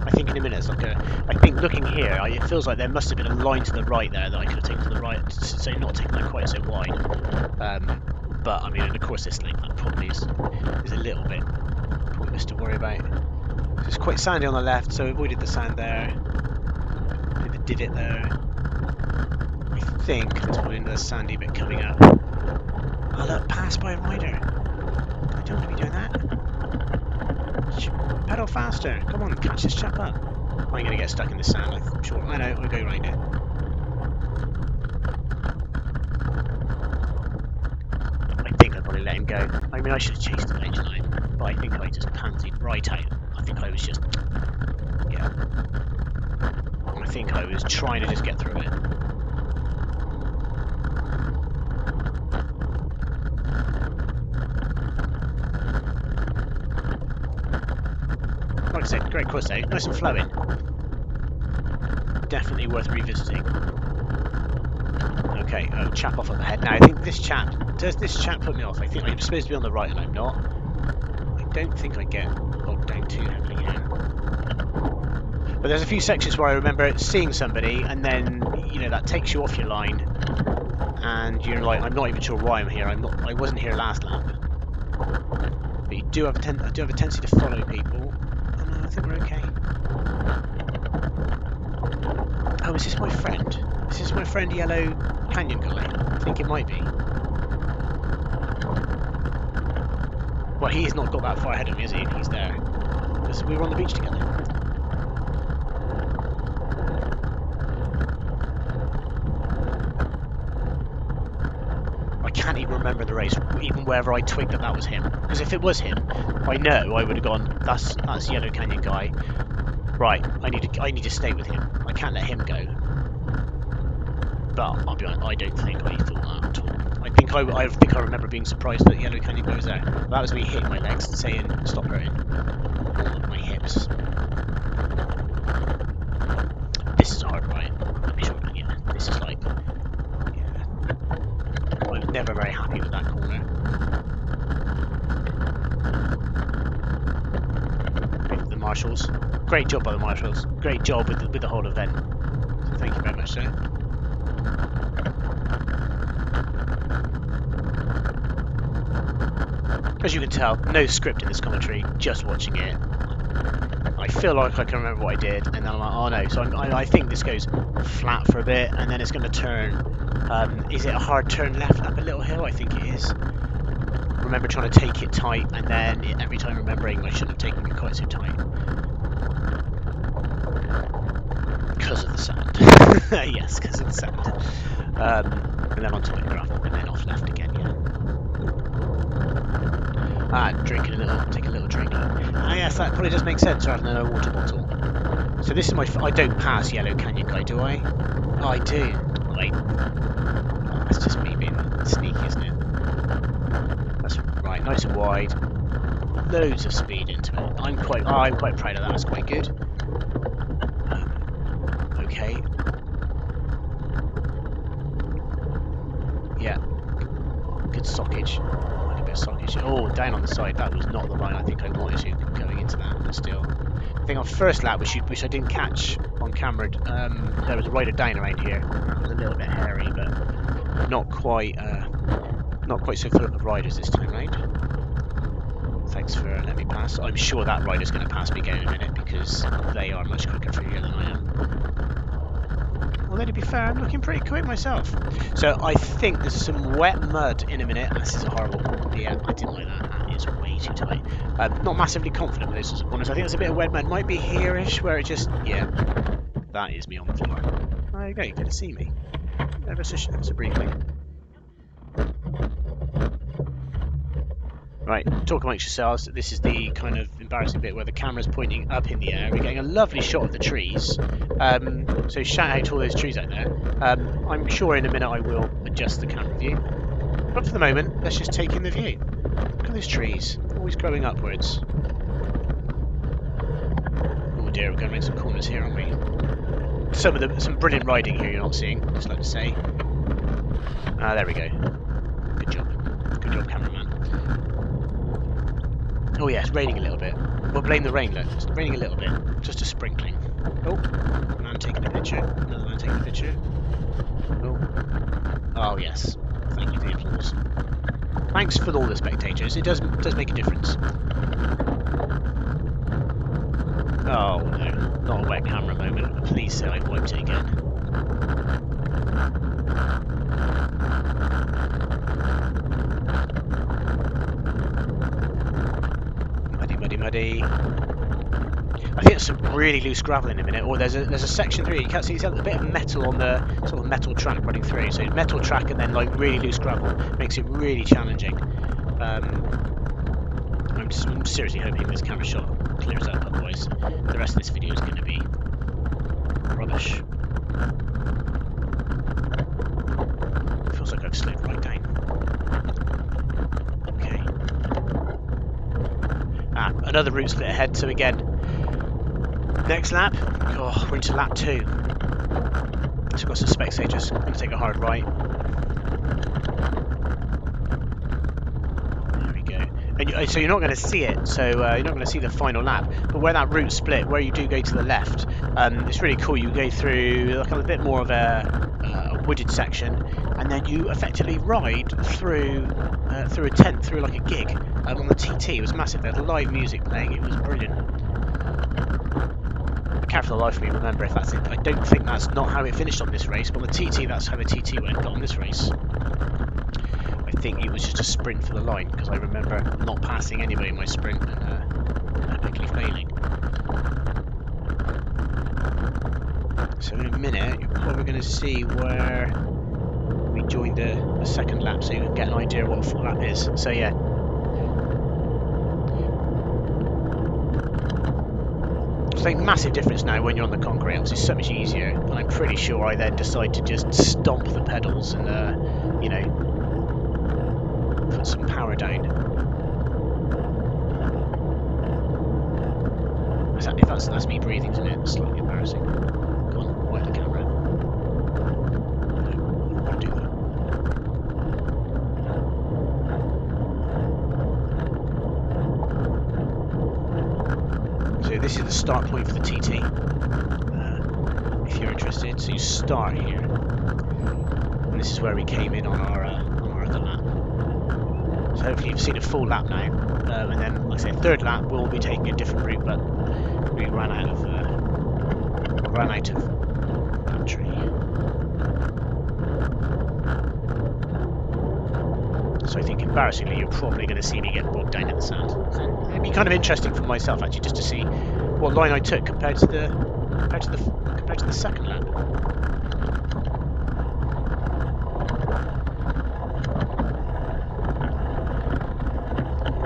I think in a minute it's like I think looking here, it feels like there must have been a line to the right there that I could have taken to the right, so not taking that quite so wide. But I mean, and of course this link that probably is a little bit pointless to worry about. It's quite sandy on the left, so I avoided the sand there. Bit of a divot there. I think there's probably another sandy bit coming up. Oh look, passed by a rider. I don't want to be doing that. Pedal faster. Come on, catch this chap up. I'm going to get stuck in the sand, I'm sure. I know, we'll go right now. probably let him go. I mean, I should have chased him eventually, but I think I just pansied right out. I think I was just, yeah. I think I was trying to just get through it. Like I said, great course though, nice and flowing. Definitely worth revisiting. Okay, oh, chap off on the head. Now I think this chap, does this chap put me off? I think I'm supposed to be on the right and I'm not. I don't think I get bogged down too heavily here. But there's a few sections where I remember seeing somebody and then, you know, that takes you off your line and you're like, I'm not even sure why I'm here. I wasn't here last lap. But you do have a tendency to follow people. Oh no, I think we're okay. Oh, is this my friend? Is this my friend Yellow Canyon guy? I think it might be. Well, he's not got that far ahead of me, is he? He's there. Because we were on the beach together. I can't even remember the race, even wherever I twigged that was him. Because if it was him, I know I would have gone, that's Yellow Canyon guy. Right, I need to stay with him. I can't let him go. But I'll be honest, I don't think I thought that at all. I think I remember being surprised that Yellow Canyon guy was there. That was me hitting my legs and saying, stop hurting. My hips. This is a hard ride. I'm sure, yeah. This is like, yeah. I was never very happy with that corner. The marshals. Great job by the marshals. Great job with the whole event. So thank you very much, sir. As you can tell, no script in this commentary, just watching it. I feel like I can remember what I did, and then I'm like, oh no. So I think this goes flat for a bit, and then it's going to turn. Is it a hard turn left up a little hill? I think it is. Remember trying to take it tight, and then every time remembering I shouldn't have taken it quite so tight. Because of the sand. Yes, because of the sand. And then onto the gravel, and then off left again, yeah. Drinking a little, take a little drink. Ah, yes, that probably does make sense rather than a water bottle. So this is my, I don't pass Yellow Canyon guy, do I? Oh, I do. Wait. Oh, that's just me being sneaky, isn't it? That's right, nice and wide. Loads of speed into it. I'm quite proud of that. That's quite good. Okay. Yeah. Good sockage. Sockage. Oh, down on the side. That was not the line I think I wanted to going into that, but still. I think on first lap, which I didn't catch on camera, there was a rider down around here. That was a little bit hairy, but not quite so full of riders this time round. Thanks for letting me pass. I'm sure that rider's going to pass me again in a minute because they are much quicker through here than I am. Although to be fair, I'm looking pretty quick myself. So I think there's some wet mud in a minute. And this is a horrible. Yeah, I didn't like that. That is way too tight. Not massively confident with those sorts of corners. I think there's a bit of wet mud. Might be here-ish where it just, yeah. That is me on the floor. There you go. You get to see me. Ever so briefly. Right, talk amongst yourselves. This is the kind of embarrassing bit where the camera's pointing up in the air. We're getting a lovely shot of the trees. So shout out to all those trees out there. I'm sure in a minute I will adjust the camera view. But for the moment, let's just take in the view. Look at those trees, always growing upwards. Oh dear, we're going to make some corners here, aren't we? Some brilliant riding here you're not seeing, I'd just like to say. There we go. Good job, cameraman. Oh yeah, it's raining a little bit. We'll blame the rain, look. It's raining a little bit. Just a sprinkling. Oh, man taking a picture. Another man taking a picture. Oh yes. Thank you for the applause. Thanks for all the spectators. It does make a difference. Oh no, not a wet camera moment. Please say I've wiped it again. Muddy. I think there's some really loose gravel in a minute. Or there's a section through. You can't see. There's a bit of metal on the sort of metal track running through. So metal track and then like really loose gravel makes it really challenging. I'm seriously hoping this camera shot clears up, otherwise the rest of this video is going to be rubbish. Feels like I've slowed right down. Okay. Another route split ahead, so again, next lap, oh, we're into lap 2. So I've got some spectators, I'm going to take a hard right. So you're not going to see it, so you're not going to see the final lap, but where that route split, where you do go to the left, it's really cool. You go through like a bit more of a wooded section, and then you effectively ride through a tent, through like a gig on the TT. It was massive. They had live music playing. It was brilliant. I can't for the life of me remember if that's it. I don't think that's not how it finished on this race, but on the TT that's how the TT went, but on this race I think it was just a sprint for the line, because I remember not passing anybody in my sprint and epically failing. So in a minute, you're probably going to see where we joined the second lap, so you can get an idea of what a full lap is. So yeah. It's like a massive difference now when you're on the concrete. It's so much easier, and I'm pretty sure I then decide to just stomp the pedals and, you know, put some power down. That's me breathing, isn't it? It's slightly embarrassing. Go on, wipe the camera. No, I don't want to do that. So this is the start point for the TT. If you're interested, so you start here, and this is where we came in on our other lap. So hopefully you've seen a full lap now, and then, like I say, third lap we'll be taking a different route, but we ran out of battery. So I think embarrassingly you're probably going to see me get bogged down in the sand. So it'd be kind of interesting for myself actually just to see what line I took compared to the second lap.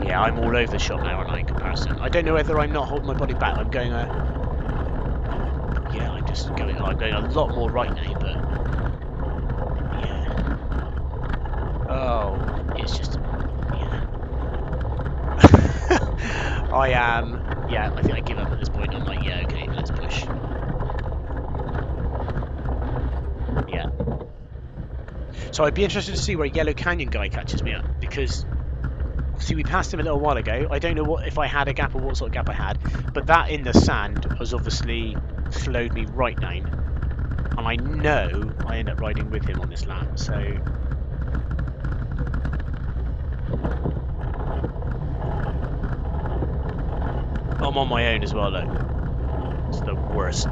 Yeah, I'm all over the shop now, aren't I, in comparison? I don't know whether I'm not holding my body back. I'm going yeah, I'm going a lot more right now, but yeah. Oh, it's just, yeah. Yeah, I think I give up at this point. I'm like, yeah, okay, let's push. Yeah. So I'd be interested to see where Yellow Canyon guy catches me up, because see, we passed him a little while ago. I don't know if I had a gap or what sort of gap I had, but that in the sand has obviously slowed me right down, and I know I end up riding with him on this lap, so I'm on my own as well, look. It's the worst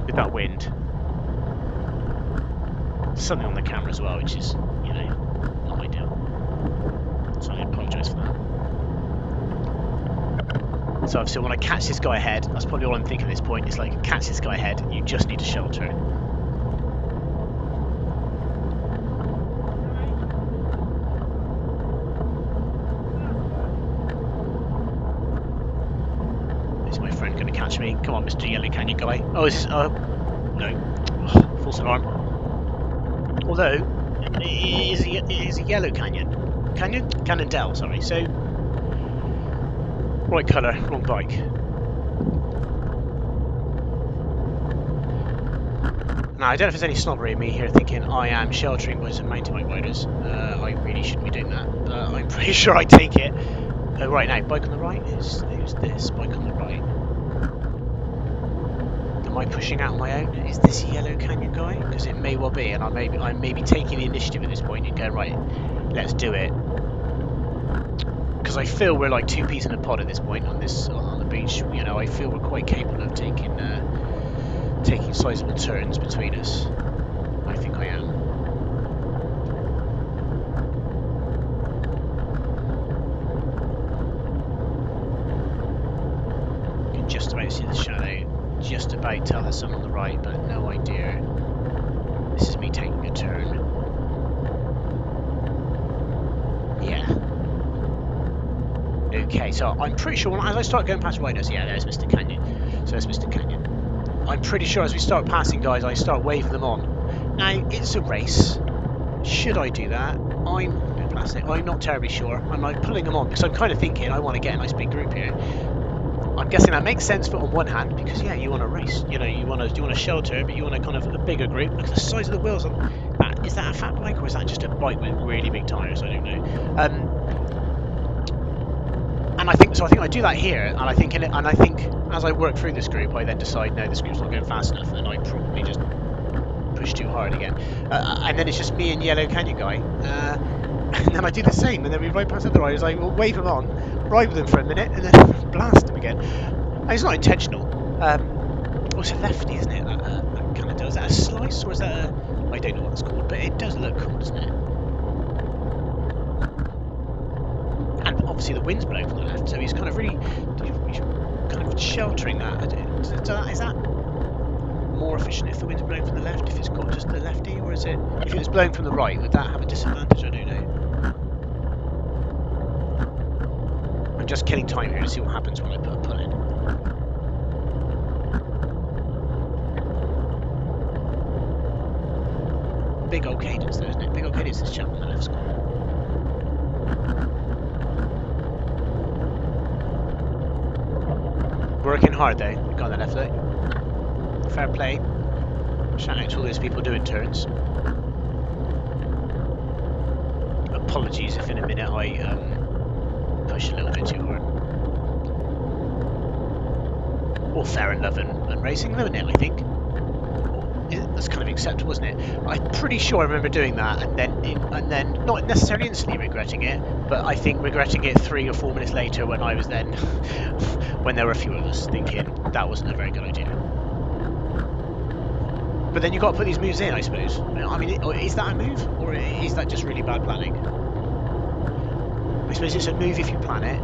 with that wind. Something on the camera as well, which is, you know, not ideal. So I apologise for that. So when I catch this guy ahead, that's probably all I'm thinking at this point. It's like, catch this guy ahead, you just need to shelter it. Is my friend going to catch me? Come on, Mr. Yellow Canyon guy. Oh, is this, no. Oh, false alarm. Although, it is a yellow canyon. Cannondale, sorry. So, right colour, wrong bike. Now, I don't know if there's any snobbery in me here thinking I am sheltering boys and mountain bike riders. I really shouldn't be doing that, but I'm pretty sure I take it. Right now, bike on the right is who's this? Bike on the right. Am I pushing out on my own? Is this a Yellow Canyon guy? Because it may well be, and I may be taking the initiative at this point and going, right, let's do it. Because I feel we're like two peas in a pod at this point on the beach. You know, I feel we're quite capable of taking sizable turns between us. I think I am. You can just about see the shadow. Just about tell there's some on the right, but no idea. This is me taking a turn. Yeah. Okay, so I'm pretty sure as I start going past riders, yeah, there's Mr. Canyon. So there's Mr. Canyon. I'm pretty sure as we start passing guys, I start waving them on. Now, it's a race. Should I do that? I'm not terribly sure. I'm like pulling them on because I'm kind of thinking I want to get a nice big group here. I'm guessing that makes sense, but on one hand, because yeah, you want to race. You know, you want to shelter, but you want a kind of a bigger group. Look at the size of the wheels on that. Is that a fat bike or is that just a bike with really big tyres? I don't know. And I think I do that here, and I think as I work through this group, I then decide no, this group's not going fast enough, and I probably just push too hard again. And then it's just me and Yellow Canyon guy. And then I do the same, and then we ride past other riders. I will wave them on, ride with them for a minute, and then blast them again. And it's not intentional. It's a lefty, isn't it? That kind of does. Is that a slice, or is that a... I don't know what it's called, but it does look cool, doesn't it? And obviously the wind's blowing from the left, so he's kind of really... he's kind of sheltering that. Is that more efficient if the wind's blowing from the left, if it's got just the lefty, or is it... If it was blowing from the right, would that have a disadvantage? I don't know. I'm just killing time here to see what happens when I put a pull in. Big old cadence though, isn't it? Big old cadence is chap on the left score. Working hard though, got on the left leg. Fair play. Shout out to all those people doing turns. Apologies if in a minute I push a little bit too hard. All fair and love and racing, isn't it, I think? That's kind of acceptable, isn't it? I'm pretty sure I remember doing that and then not necessarily instantly regretting it, but I think regretting it 3 or 4 minutes later when I was then when there were a few of us thinking that wasn't a very good idea. But then you've got to put these moves in, I suppose. I mean, is that a move or is that just really bad planning? I suppose it's a move if you plan it.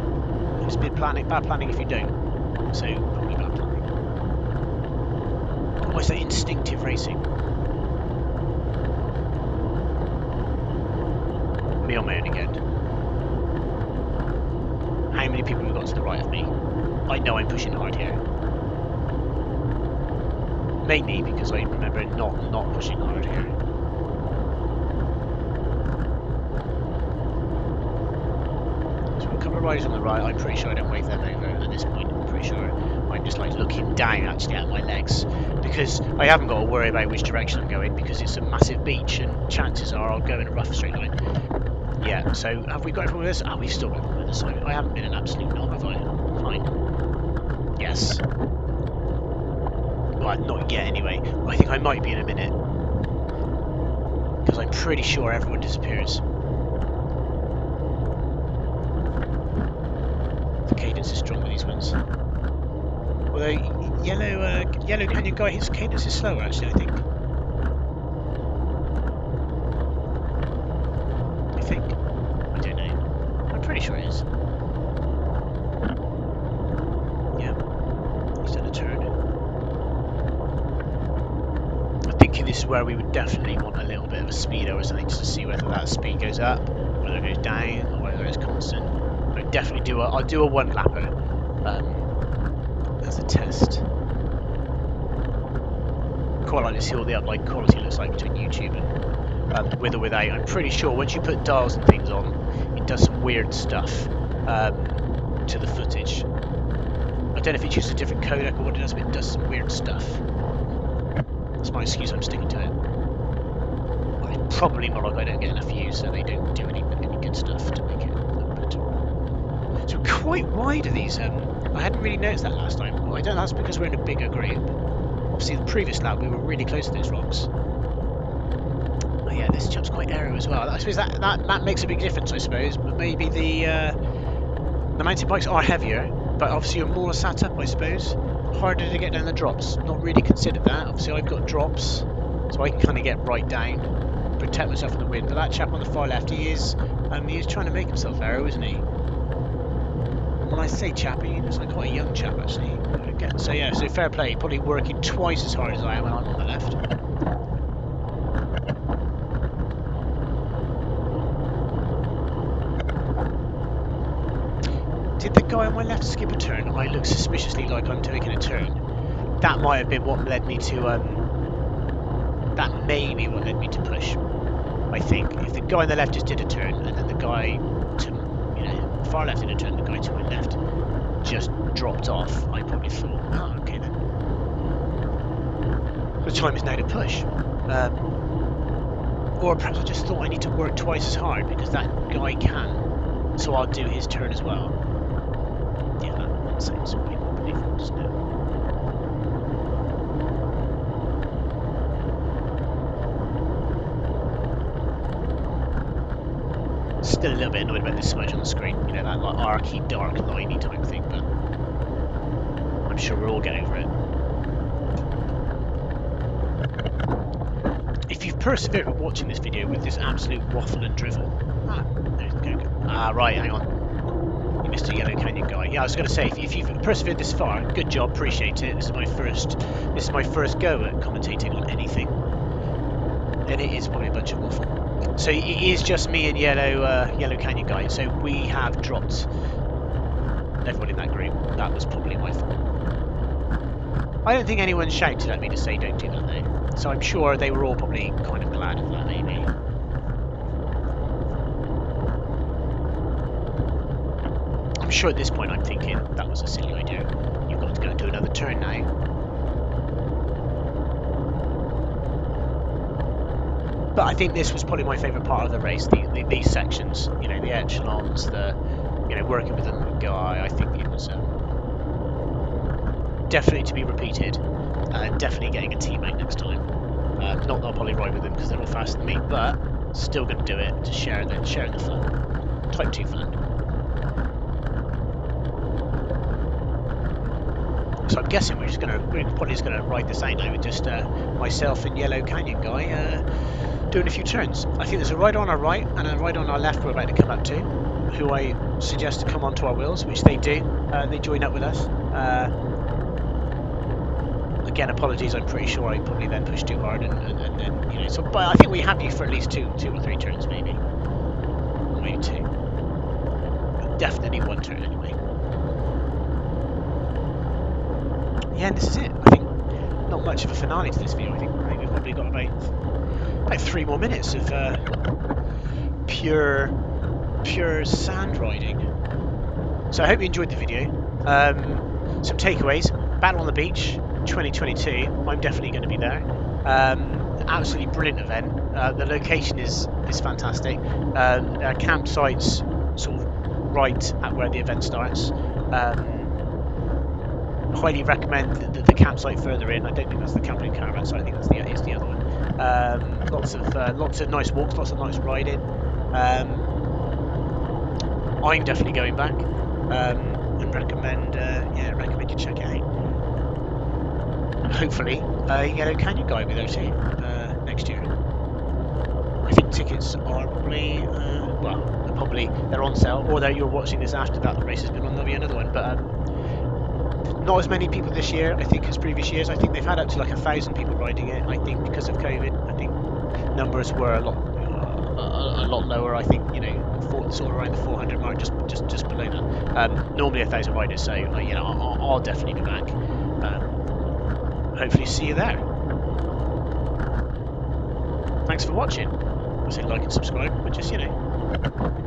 It's bad planning if you don't. So probably bad planning. Almost like instinctive racing. Me on my own again. How many people have got to the right of me? I know I'm pushing hard here. Mainly because I remember not pushing hard here. So a couple of riders on the right, I'm pretty sure I don't wave them over at this point. I'm pretty sure I'm just like looking down actually at my legs because I haven't got to worry about which direction I'm going because it's a massive beach and chances are I'll go in a rough straight line. Yeah, so have we got everyone with us? Ah, we've still got everyone with us. I haven't been an absolute knob, have I? Fine. Yes. Well, not yet anyway. I think I might be in a minute. Because I'm pretty sure everyone disappears. The cadence is strong with these ones. Although, Yellow Canyon guy, his cadence is slower actually, I think. I think. I don't know. I'm pretty sure it is. Yeah. He's done a turn. This is where we would definitely want a little bit of a speedo or something just to see whether that speed goes up, whether it goes down, or whether it's constant. I'll definitely I'll do a one lapper as a test. Quite like to see what the uplight quality looks like between YouTube and with or without. I'm pretty sure once you put dials and things on, it does some weird stuff to the footage. I don't know if it uses a different codec or what it does, but it does some weird stuff. That's my excuse, I'm sticking to it. Well, it's probably more like I don't get enough views, so they don't do any good stuff to make it look better. So quite wide are these, I hadn't really noticed that last time. Well, I don't know, that's because we're in a bigger group. Obviously the previous lap we were really close to those rocks. Oh yeah, this chap's quite aero as well. I suppose that makes a big difference, I suppose, but maybe the mountain bikes are heavier, but obviously you're more sat up, I suppose. Harder to get down the drops. Not really considered that. Obviously I've got drops, so I can kind of get right down, protect myself from the wind. But that chap on the far left, he is trying to make himself aero, isn't he? And when I say chap, he looks like quite a young chap actually. So yeah, so fair play. Probably working twice as hard as I am when I'm on the left. Did the guy on my left skip a turn? I look suspiciously like I'm taking a turn. That might have been what led me to, that may be what led me to push. I think if the guy on the left just did a turn, and then the guy to, far left did a turn, the guy to my left just dropped off, I probably thought, oh, okay then. The time is now to push. Or perhaps I just thought I need to work twice as hard because that guy can, so I'll do his turn as well. Yeah, that sounds way more believable, doesn't it? Still a little bit annoyed about this smudge on the screen, that like archy, dark, liney type thing, but I'm sure we'll all get over it. If you've persevered with watching this video with this absolute waffle and drivel, right, hang on, you missed a Yellow Canyon guy. Yeah, I was going to say, if you've persevered this far, good job, appreciate it. This is my first go at commentating on anything, and it is probably a bunch of waffle. So it is just me and Yellow Canyon guy. So we have dropped everyone in that group. That was probably my fault. I don't think anyone shouted at me to say don't do that though. So I'm sure they were all probably kind of glad of that maybe. I'm sure at this point I'm thinking that was a silly idea. You've got to go and do another turn now. But I think this was probably my favourite part of the race, these sections, the echelons, working with the guy. I think it was definitely to be repeated, definitely getting a teammate next time. Not that I'll probably ride with them because they're all faster than me, but still going to do it to share the fun, type 2 fun. So I'm guessing we're probably just gonna ride this out now with just myself and Yellow Canyon guy doing a few turns. I think there's a rider on our right and a rider on our left we're about to come up to, who I suggest to come onto our wheels, which they do. They join up with us. Again, apologies. I'm pretty sure I probably then pushed too hard, and then So, but I think we have you for at least two or three turns, maybe 2. But definitely 1 turn anyway. Yeah, and this is it. I think not much of a finale to this video. I think we've probably got about 3 more minutes of pure sand riding. So I hope you enjoyed the video. Some takeaways: Battle on the Beach 2022. I'm definitely going to be there. Absolutely brilliant event. The location is fantastic. Our campsite's sort of right at where the event starts. Highly recommend the campsite further in. I don't think that's the camping caravan, so I think that's the other one. Lots of nice walks, lots of nice riding. I'm definitely going back, and recommend you check it out. And hopefully, Yellow Canyon guy will be there too next year. I think tickets are probably they're on sale, or you're watching this after that the race has been on. There'll be another one, but. Not as many people this year, I think, as previous years. I think they've had up to like 1,000 people riding it. I think because of COVID, I think numbers were a lot lower. I think sort of around the 400 mark, just below that. Normally 1,000 riders, so I'll definitely be back. Hopefully see you there. Thanks for watching. I say like and subscribe, but just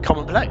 comment below.